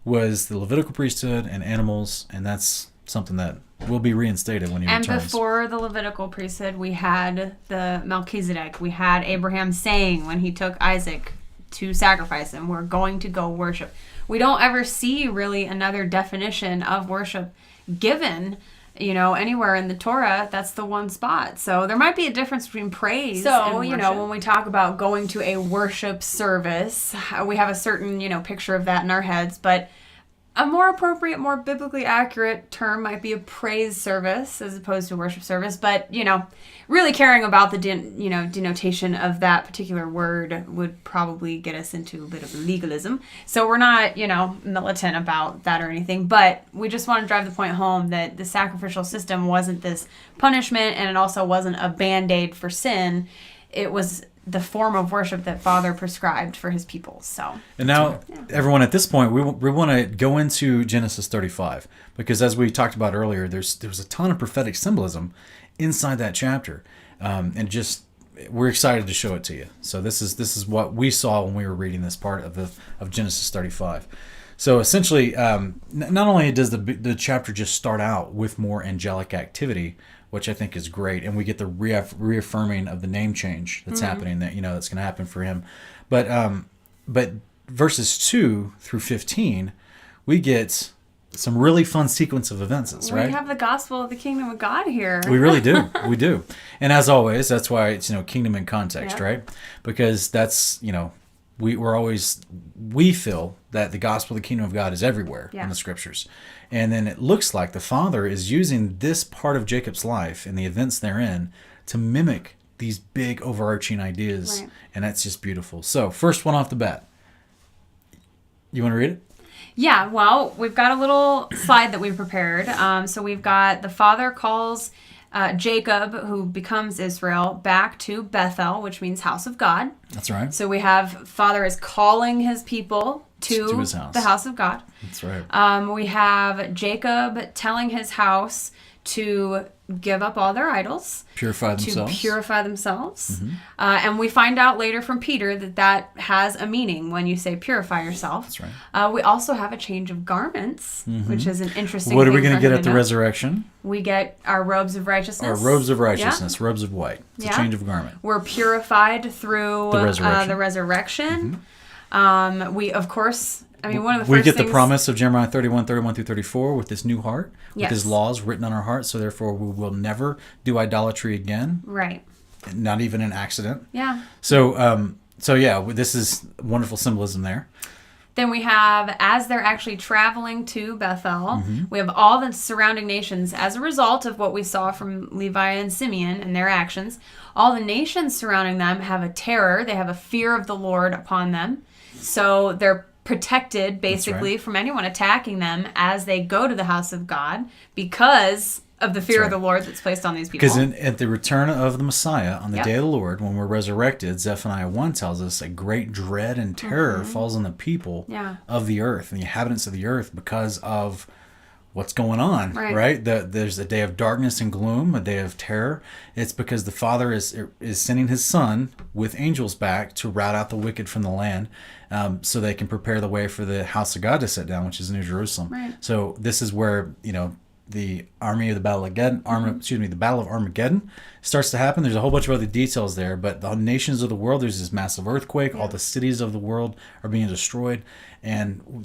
was the Levitical priesthood and animals, and that's something that will be reinstated when He returns. And before the Levitical priesthood, we had the Melchizedek. We had Abraham saying when he took Isaac to sacrifice him, we're going to go worship. We don't ever see really another definition of worship given, anywhere in the Torah. That's the one spot. So there might be a difference between praise and worship. When we talk about going to a worship service, we have a certain, picture of that in our heads, but a more appropriate, more biblically accurate term might be a praise service as opposed to worship service. But, really caring about the, denotation of that particular word would probably get us into a bit of legalism. So we're not, militant about that or anything. But we just want to drive the point home that the sacrificial system wasn't this punishment, and it also wasn't a Band-Aid for sin. It was the form of worship that Father prescribed for His people. So, and now, everyone, at this point, we want to go into Genesis 35, because as we talked about earlier, there was a ton of prophetic symbolism inside that chapter, and just we're excited to show it to you. So this is what we saw when we were reading this part of Genesis 35. So essentially, not only does the chapter just start out with more angelic activity, which I think is great, and we get the reaffirming of the name change that's happening, that that's going to happen for him, but verses 2 through 15, we get some really fun sequence of events, right? We have the gospel of the kingdom of God here. We really do. We do. And as always, that's why it's, kingdom in context, right? Because that's, we feel that the gospel of the kingdom of God is everywhere in the scriptures. And then it looks like the Father is using this part of Jacob's life and the events therein to mimic these big overarching ideas. Right. And that's just beautiful. So first one off the bat. You want to read it? Yeah, well, we've got a little slide that we've prepared. So we've got the Father calls Jacob, who becomes Israel, back to Bethel, which means house of God. That's right. So we have Father is calling His people to his house. The house of God. That's right. We have Jacob telling his house to give up all their idols. Purify themselves. Mm-hmm. And we find out later from Peter that has a meaning when you say purify yourself. That's right. We also have a change of garments, which is an interesting What thing are we going to get at the resurrection? We get our robes of righteousness. Our robes of righteousness, robes of white. It's a change of garment. We're purified through the resurrection. Mm-hmm. We, of course... one of the first we get the promise of Jeremiah 31 through 34 with this new heart, with His laws written on our hearts, so therefore we will never do idolatry again. Right. Not even an accident. Yeah. So this is wonderful symbolism there. Then we have, as they're actually traveling to Bethel, we have all the surrounding nations, as a result of what we saw from Levi and Simeon and their actions, all the nations surrounding them have a terror, they have a fear of the Lord upon them. So they're protected basically right. from anyone attacking them as they go to the house of God because of the fear of the Lord that's placed on these people. Because at the return of the Messiah, on the day of the Lord, when we're resurrected, Zephaniah 1 tells us a great dread and terror falls on the people of the earth and the inhabitants of the earth because of what's going on, right? There's a day of darkness and gloom, a day of terror. It's because the Father is sending his Son with angels back to rout out the wicked from the land, so they can prepare the way for the house of God to sit down, which is New Jerusalem. Right. So this is where, the army of the battle of the Battle of Armageddon starts to happen. There's a whole bunch of other details there, but the nations of the world, there's this massive earthquake. All the cities of the world are being destroyed, and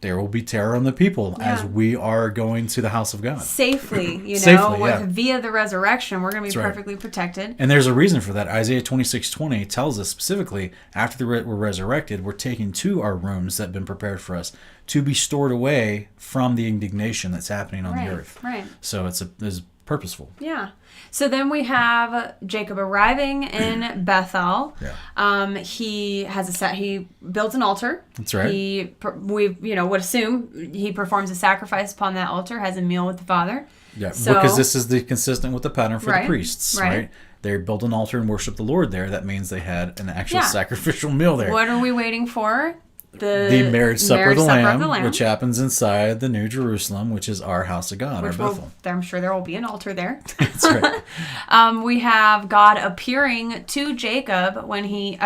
there will be terror on the people as we are going to the house of God safely. Via the resurrection, we're going to be perfectly protected. And there's a reason for that. Isaiah 26:20 tells us specifically, after we're resurrected, we're taken to our rooms that have been prepared for us to be stored away from the indignation that's happening on the earth. Right. So it's purposeful. Yeah. So then we have Jacob arriving in Bethel. Yeah. He builds an altar. That's right. We would assume he performs a sacrifice upon that altar, has a meal with the Father. Yeah. Because this is consistent with the pattern for the priests, right? They build an altar and worship the Lord there. That means they had an actual sacrificial meal there. What are we waiting for? The marriage supper of the Lamb, which happens inside the New Jerusalem, which is our house of God, our Bethel. I'm sure there will be an altar there. That's right. We have God appearing to Jacob when he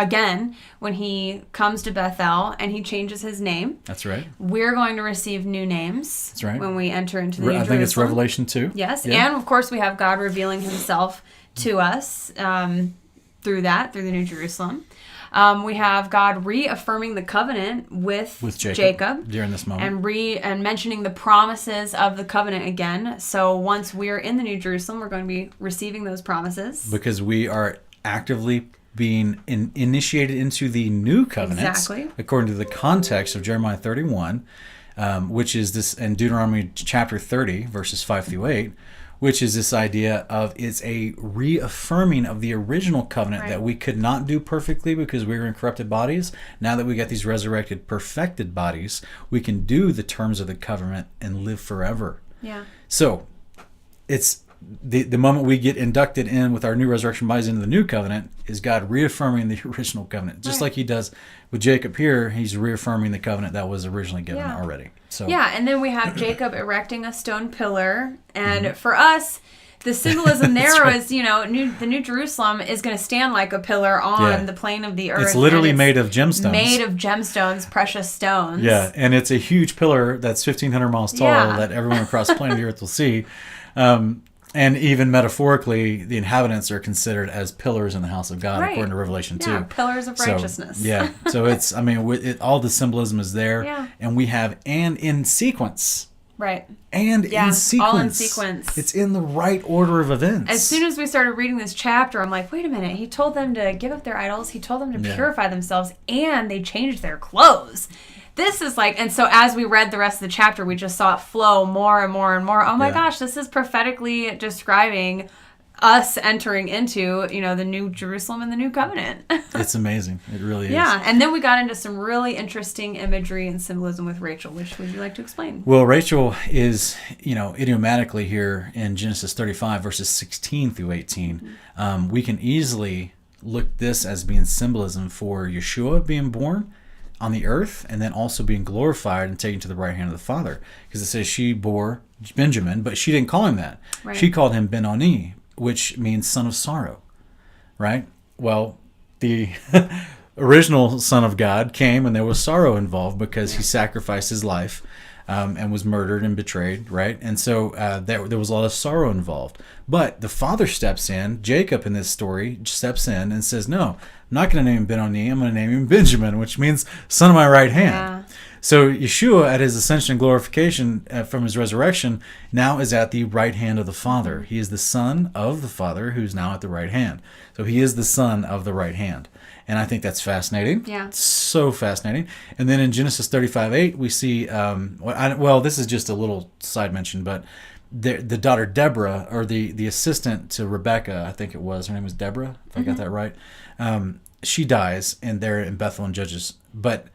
comes to Bethel and he changes his name. That's right. We're going to receive new names. That's right. When we enter into the New Jerusalem. I think it's Revelation 2. Yes, and of course we have God revealing himself to us through the New Jerusalem. We have God reaffirming the covenant with Jacob during this moment, and mentioning the promises of the covenant again. So once we're in the New Jerusalem, we're going to be receiving those promises because we are actively being initiated into the new covenants, according to the context of Jeremiah 31, which is this, in Deuteronomy chapter 30, verses 5 through 8. Which is this idea of it's a reaffirming of the original covenant that we could not do perfectly because we were in corrupted bodies. Now that we got these resurrected, perfected bodies, we can do the terms of the covenant and live forever. Yeah. So it's the moment we get inducted in with our new resurrection bodies into the new covenant is God reaffirming the original covenant. Just like he does with Jacob here, he's reaffirming the covenant that was originally given already. So and then we have Jacob erecting a stone pillar. And for us, the symbolism there was, the New Jerusalem is going to stand like a pillar on the plane of the earth. It's literally made of gemstones. Made of gemstones, precious stones. Yeah, and it's a huge pillar that's 1,500 miles tall that everyone across the planet of the earth will see. And even metaphorically, the inhabitants are considered as pillars in the house of God, according to Revelation 2. Yeah, pillars of righteousness. So it's, all the symbolism is there. And we have, and in sequence. Right. And in sequence. All in sequence. It's in the right order of events. As soon as we started reading this chapter, I'm like, wait a minute. He told them to give up their idols. He told them to purify themselves. And they changed their clothes. This is and so as we read the rest of the chapter, we just saw it flow more and more and more. Oh my gosh, this is prophetically describing us entering into, the New Jerusalem and the New Covenant. It's amazing. It really is. Yeah, and then we got into some really interesting imagery and symbolism with Rachel, which would you like to explain? Well, Rachel is, idiomatically here in Genesis 35, verses 16 through 18. We can easily look this as being symbolism for Yahshua being born on the earth, and then also being glorified and taken to the right hand of the Father. Because it says she bore Benjamin, but she didn't call him that. Right. She called him Ben-Oni, which means son of sorrow. Right? Well, the original Son of God came and there was sorrow involved because he sacrificed his life and was murdered and betrayed, right? And so there was a lot of sorrow involved. But the Father steps in, Jacob in this story steps in and says, no, I'm not going to name him Ben-Oni, I'm going to name him Benjamin, which means son of my right hand. Yeah. So Yahshua, at his ascension and glorification from his resurrection, now is at the right hand of the Father. He is the Son of the Father who's now at the right hand. So he is the Son of the right hand. And I think that's fascinating. Yeah. It's so fascinating. And then in Genesis 35:8, we see, this is just a little side mention, but the daughter Deborah, or the assistant to Rebecca, I think it was, her name was Deborah, if I got that right. she dies, and they're in Bethel and Judges. But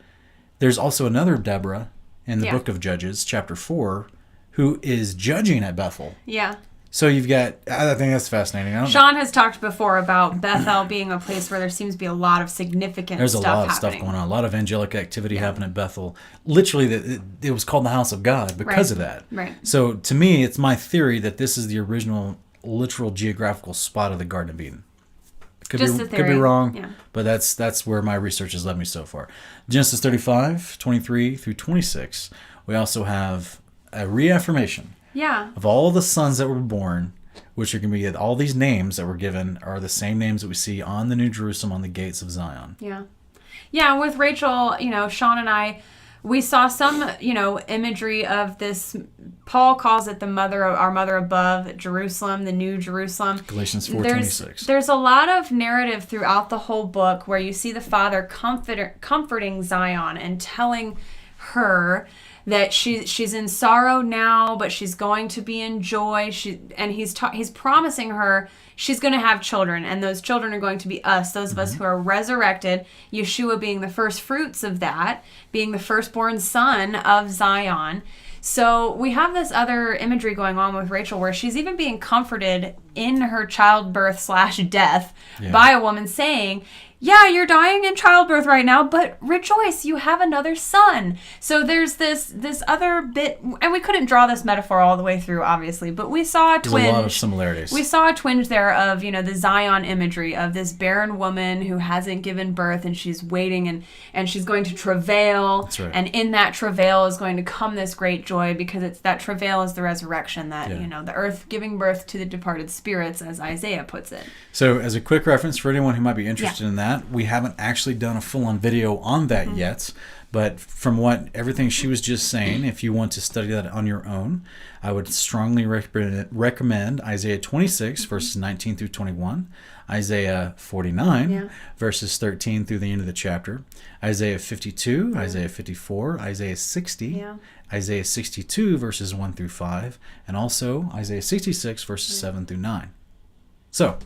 there's also another Deborah in the book of Judges, chapter 4, who is judging at Bethel. Yeah. So you've got, I think that's fascinating. Sean has talked before about Bethel being a place where there seems to be a lot of significant There's stuff a lot of happening. stuff going on. A lot of angelic activity happening at Bethel. Literally, it was called the house of God because of that. Right. So to me, it's my theory that this is the original literal geographical spot of the Garden of Eden. Could be wrong, but that's where my research has led me so far. Genesis 35, 23 through 26. We also have a reaffirmation of all the sons that were born, which are going to be all these names that were given are the same names that we see on the New Jerusalem on the gates of Zion. Yeah, with Rachel, Sean and I, we saw some, imagery of this. Paul calls it our mother above, Jerusalem, the New Jerusalem. Galatians 4:26. There's a lot of narrative throughout the whole book where you see the Father comforting Zion and telling her that she's in sorrow now, but she's going to be in joy. He's promising her she's going to have children, and those children are going to be us, those of us who are resurrected, Yahshua being the first fruits of that, being the firstborn son of Zion. So we have this other imagery going on with Rachel where she's even being comforted in her childbirth/death by a woman saying, yeah, you're dying in childbirth right now, but rejoice, you have another son. So there's this other bit, and we couldn't draw this metaphor all the way through, obviously, but we saw a twinge. There's a lot of similarities. We saw a twinge there of, the Zion imagery of this barren woman who hasn't given birth, and she's waiting, and she's going to travail. That's right. And in that travail is going to come this great joy, because it's that travail is the resurrection, that, the earth giving birth to the departed spirits, as Isaiah puts it. So as a quick reference for anyone who might be interested in that, we haven't actually done a full-on video on that yet, but from everything she was just saying, if you want to study that on your own, I would strongly recommend Isaiah 26, verses 19 through 21, Isaiah 49, verses 13 through the end of the chapter, Isaiah 52, Isaiah 54, Isaiah 60, Isaiah 62, verses 1 through 5, and also Isaiah 66, verses 7 through 9. So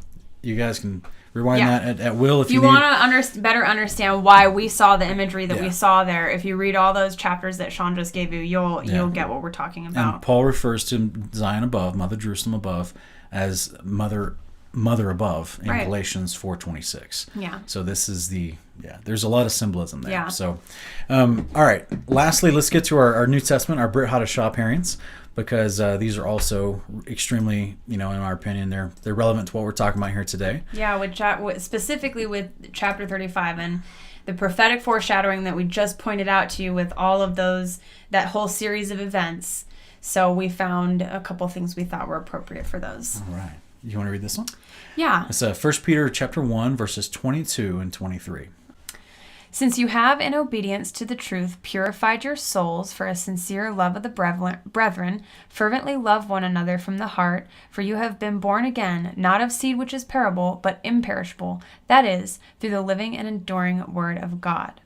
you guys can rewind that at will if you need. Want to better understand why we saw the imagery that we saw there. If you read all those chapters that Sean just gave you, you'll get what we're talking about. And Paul refers to Zion above, Mother Jerusalem above, as mother above in Galatians 4:26. So this is there's a lot of symbolism there. So, all right. Lastly, let's get to our New Testament, our Brit Hadashah pairings, because these are also extremely, in our opinion, they're relevant to what we're talking about here today. Specifically with chapter 35 and the prophetic foreshadowing that we just pointed out to you with all of that whole series of events. So we found a couple things we thought were appropriate for those. All right. You want to read this one? Yeah. It's 1 Peter chapter 1, verses 22 and 23. Since you have, in obedience to the truth, purified your souls for a sincere love of the brethren, fervently love one another from the heart, for you have been born again, not of seed which is perishable, but imperishable, that is, through the living and enduring word of God.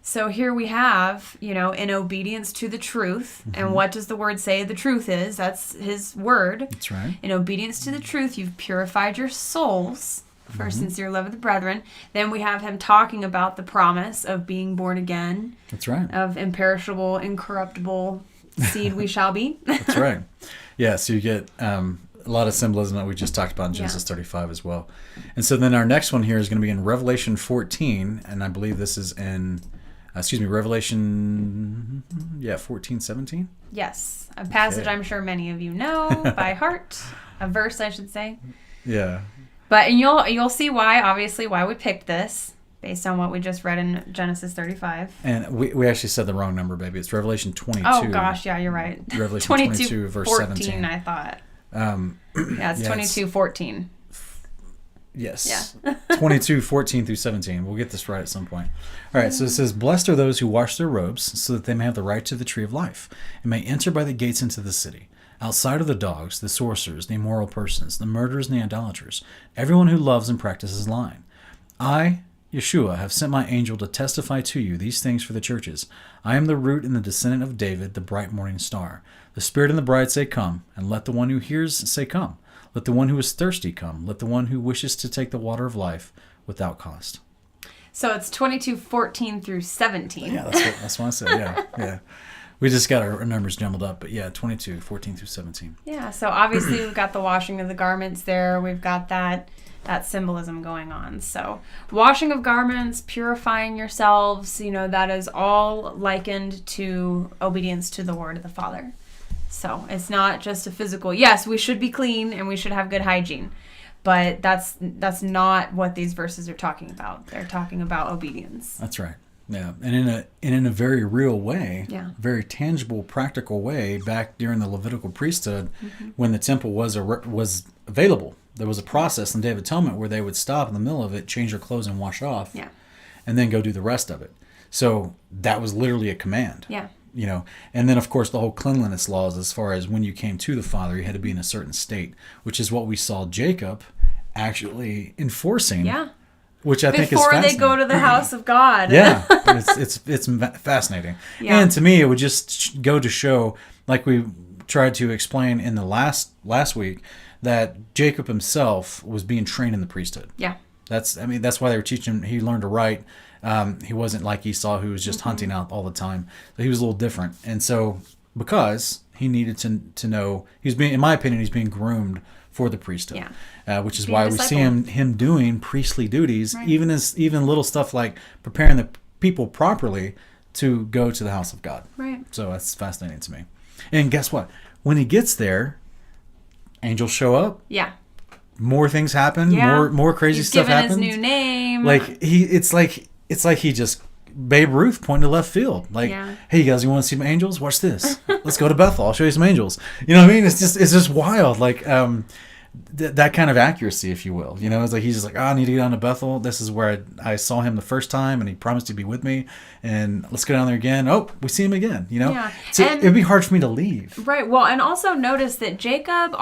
So here we have, in obedience to the truth. And what does the word say the truth is? That's his word. That's right. In obedience to the truth, you've purified your souls for sincere love of the brethren. Then we have him talking about the promise of being born again. That's right. Of imperishable, incorruptible seed we shall be. That's right. Yeah, so you get a lot of symbolism that we just talked about in Genesis 35 as well. And so then our next one here is going to be in Revelation 14, and I believe this is in... Revelation 14:17? Yes. A passage I'm sure many of you know by heart. A verse, I should say. Yeah. But you'll see why we picked this based on what we just read in Genesis 35. And we actually said the wrong number, baby. It's Revelation 22. Oh, gosh, yeah, you're right. Revelation 22, verse 14, 17. I thought. It's 22:14. Yes. 22:14 through 17. We'll get this right at some point. All right, so it says, "Blessed are those who wash their robes, so that they may have the right to the tree of life, and may enter by the gates into the city. Outside of the dogs, the sorcerers, the immoral persons, the murderers, and the idolaters, everyone who loves and practices lying. I, Yahshua, have sent my angel to testify to you these things for the churches. I am the root and the descendant of David, the bright morning star. The Spirit and the bride say, come, and let the one who hears say, come. Let the one who is thirsty come. Let the one who wishes to take the water of life without cost." So it's 22:14 through 17. Yeah, that's what I said. Yeah. We just got our numbers jumbled up, but yeah, 22:14 through 17. Yeah, so obviously we've got the washing of the garments there. We've got that symbolism going on. So washing of garments, purifying yourselves, that is all likened to obedience to the word of the Father. So it's not just a physical, yes, we should be clean and we should have good hygiene, but that's not what these verses are talking about. They're talking about obedience. That's right. Yeah, and in a very real way, very tangible, practical way, back during the Levitical priesthood, when the temple was available, there was a process in the Day of Atonement where they would stop in the middle of it, change their clothes and wash off, and then go do the rest of it. So that was literally a command. Yeah. And then of course the whole cleanliness laws, as far as when you came to the Father, you had to be in a certain state, which is what we saw Jacob actually enforcing. Yeah. Which I think is fascinating. Before they go to the house of God. Yeah, it's fascinating. Yeah. And to me, it would just go to show, like we tried to explain in the last week, that Jacob himself was being trained in the priesthood. Yeah. That's why they were teaching him. He learned to write. He wasn't like Esau, who was just hunting out all the time. So he was a little different. And so because he needed to know, in my opinion, he's being groomed for the priesthood, which is why we see him doing priestly duties, right. even little stuff like preparing the people properly to go to the house of God. Right. So that's fascinating to me. And guess what? When he gets there, angels show up. Yeah. More things happen. Yeah. More crazy stuff happens. He's given his new name. It's like he just Babe Ruth pointing to left field. Hey, you guys, you want to see some angels? Watch this. Let's go to Bethel. I'll show you some angels. You know what I mean? It's just wild. That kind of accuracy, if you will. It's like he's just like, I need to get down to Bethel. This is where I saw him the first time, and he promised to be with me. And let's go down there again. Oh, we see him again. Yeah. So it'd be hard for me to leave. Right. Well, and also notice that Jacob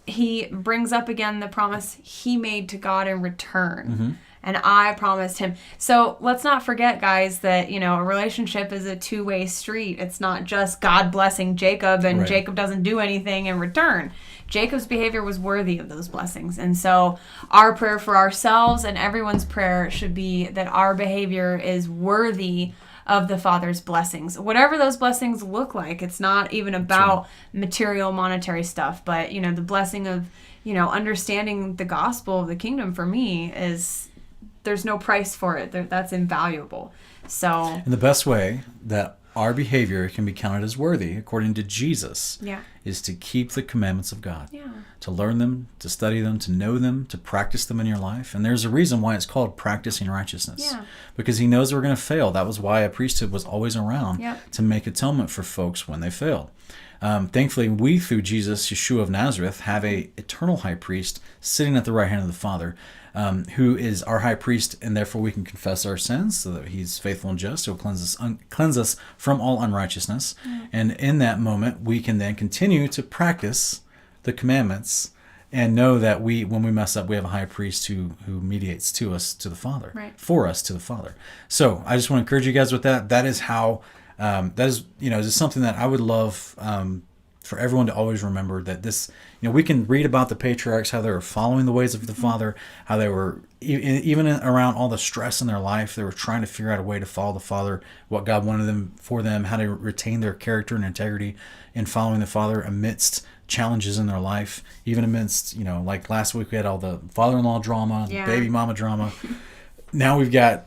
he brings up again the promise he made to God in return. Mm-hmm. And I promised him. So let's not forget, guys, that, a relationship is a two-way street. It's not just God blessing Jacob and right. Jacob doesn't do anything in return. Jacob's behavior was worthy of those blessings. And so our prayer for ourselves and everyone's prayer should be that our behavior is worthy of the Father's blessings. Whatever those blessings look like, it's not even about material, monetary stuff, but, the blessing of, understanding the gospel of the kingdom for me is... There's no price for it. That's invaluable. So, and the best way that our behavior can be counted as worthy, according to Jesus, is to keep the commandments of God. Yeah. To learn them, to study them, to know them, to practice them in your life. And there's a reason why it's called practicing righteousness. Yeah. Because he knows we're going to fail. That was why a priesthood was always around to make atonement for folks when they failed. Thankfully, we, through Jesus, Yahshua of Nazareth, have a eternal high priest sitting at the right hand of the Father, who is our high priest, and therefore we can confess our sins so that he's faithful and just, so he'll cleanse us from all unrighteousness. Mm. And in that moment, we can then continue to practice the commandments and know that when we mess up, we have a high priest who mediates to us, to the Father, for us to the Father. So I just want to encourage you guys with that. That is how, that is, just something that I would love for everyone to always remember, that this, we can read about the patriarchs, how they were following the ways of the Father, how they were, even around all the stress in their life, they were trying to figure out a way to follow the Father, what God wanted for them, how to retain their character and integrity in following the Father amidst challenges in their life, even amidst, like last week we had all the father-in-law drama, baby mama drama. Now we've got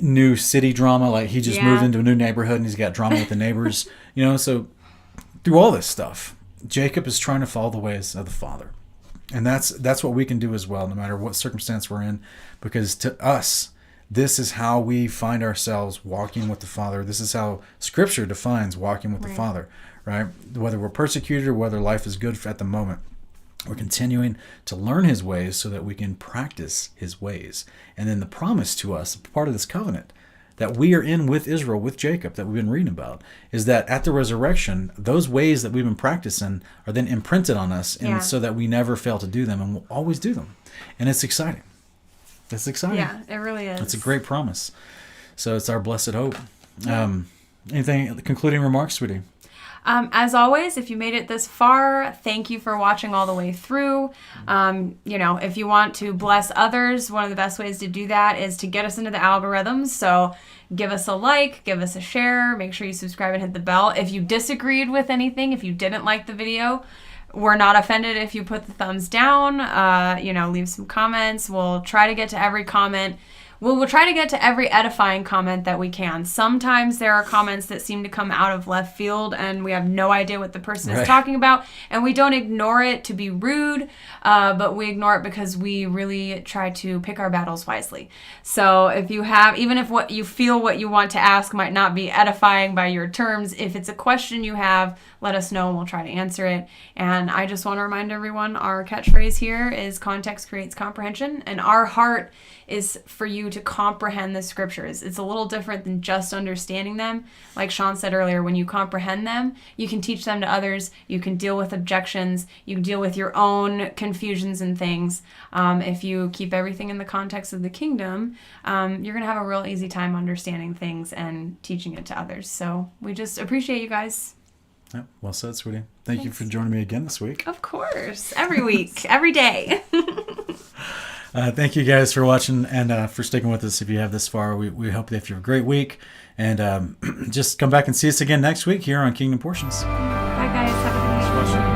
new city drama, like he just moved into a new neighborhood and he's got drama with the neighbors, so through all this stuff, Jacob is trying to follow the ways of the Father. And that's what we can do as well, no matter what circumstance we're in, because to us, this is how we find ourselves walking with the Father. This is how Scripture defines walking with the Father, right? Whether we're persecuted or whether life is good at the moment, we're continuing to learn his ways so that we can practice his ways. And then the promise to us, part of this covenant, that we are in with Israel, with Jacob, that we've been reading about, is that at the resurrection, those ways that we've been practicing are then imprinted on us, and so that we never fail to do them, and we'll always do them. And it's exciting. It's exciting. Yeah, it really is. It's a great promise. So it's our blessed hope. Anything, concluding remarks, sweetie? As always, if you made it this far, thank you for watching all the way through. If you want to bless others, one of the best ways to do that is to get us into the algorithms. So give us a like, give us a share, make sure you subscribe and hit the bell. If you disagreed with anything, if you didn't like the video, we're not offended if you put the thumbs down. Leave some comments. We'll try to get to every comment. We'll try to get to every edifying comment that we can. Sometimes there are comments that seem to come out of left field and we have no idea what the person is talking about. And we don't ignore it to be rude, but we ignore it because we really try to pick our battles wisely. So if you have, even if what you want to ask might not be edifying by your terms, if it's a question you have, let us know and we'll try to answer it. And I just want to remind everyone, our catchphrase here is context creates comprehension, and our heart is for you to comprehend the scriptures. It's a little different than just understanding them. Like Sean said earlier, when you comprehend them, you can teach them to others, you can deal with objections, you can deal with your own confusions and things. If you keep everything in the context of the kingdom, you're going to have a real easy time understanding things and teaching it to others. So we just appreciate you guys. Yeah, well said, sweetie. Thank you for joining me again this week. Of course. Every week. Every day. Thank you guys for watching and for sticking with us if you have this far. We hope that you have a great week. And just come back and see us again next week here on Kingdom Portions. Bye, guys. Have a good week.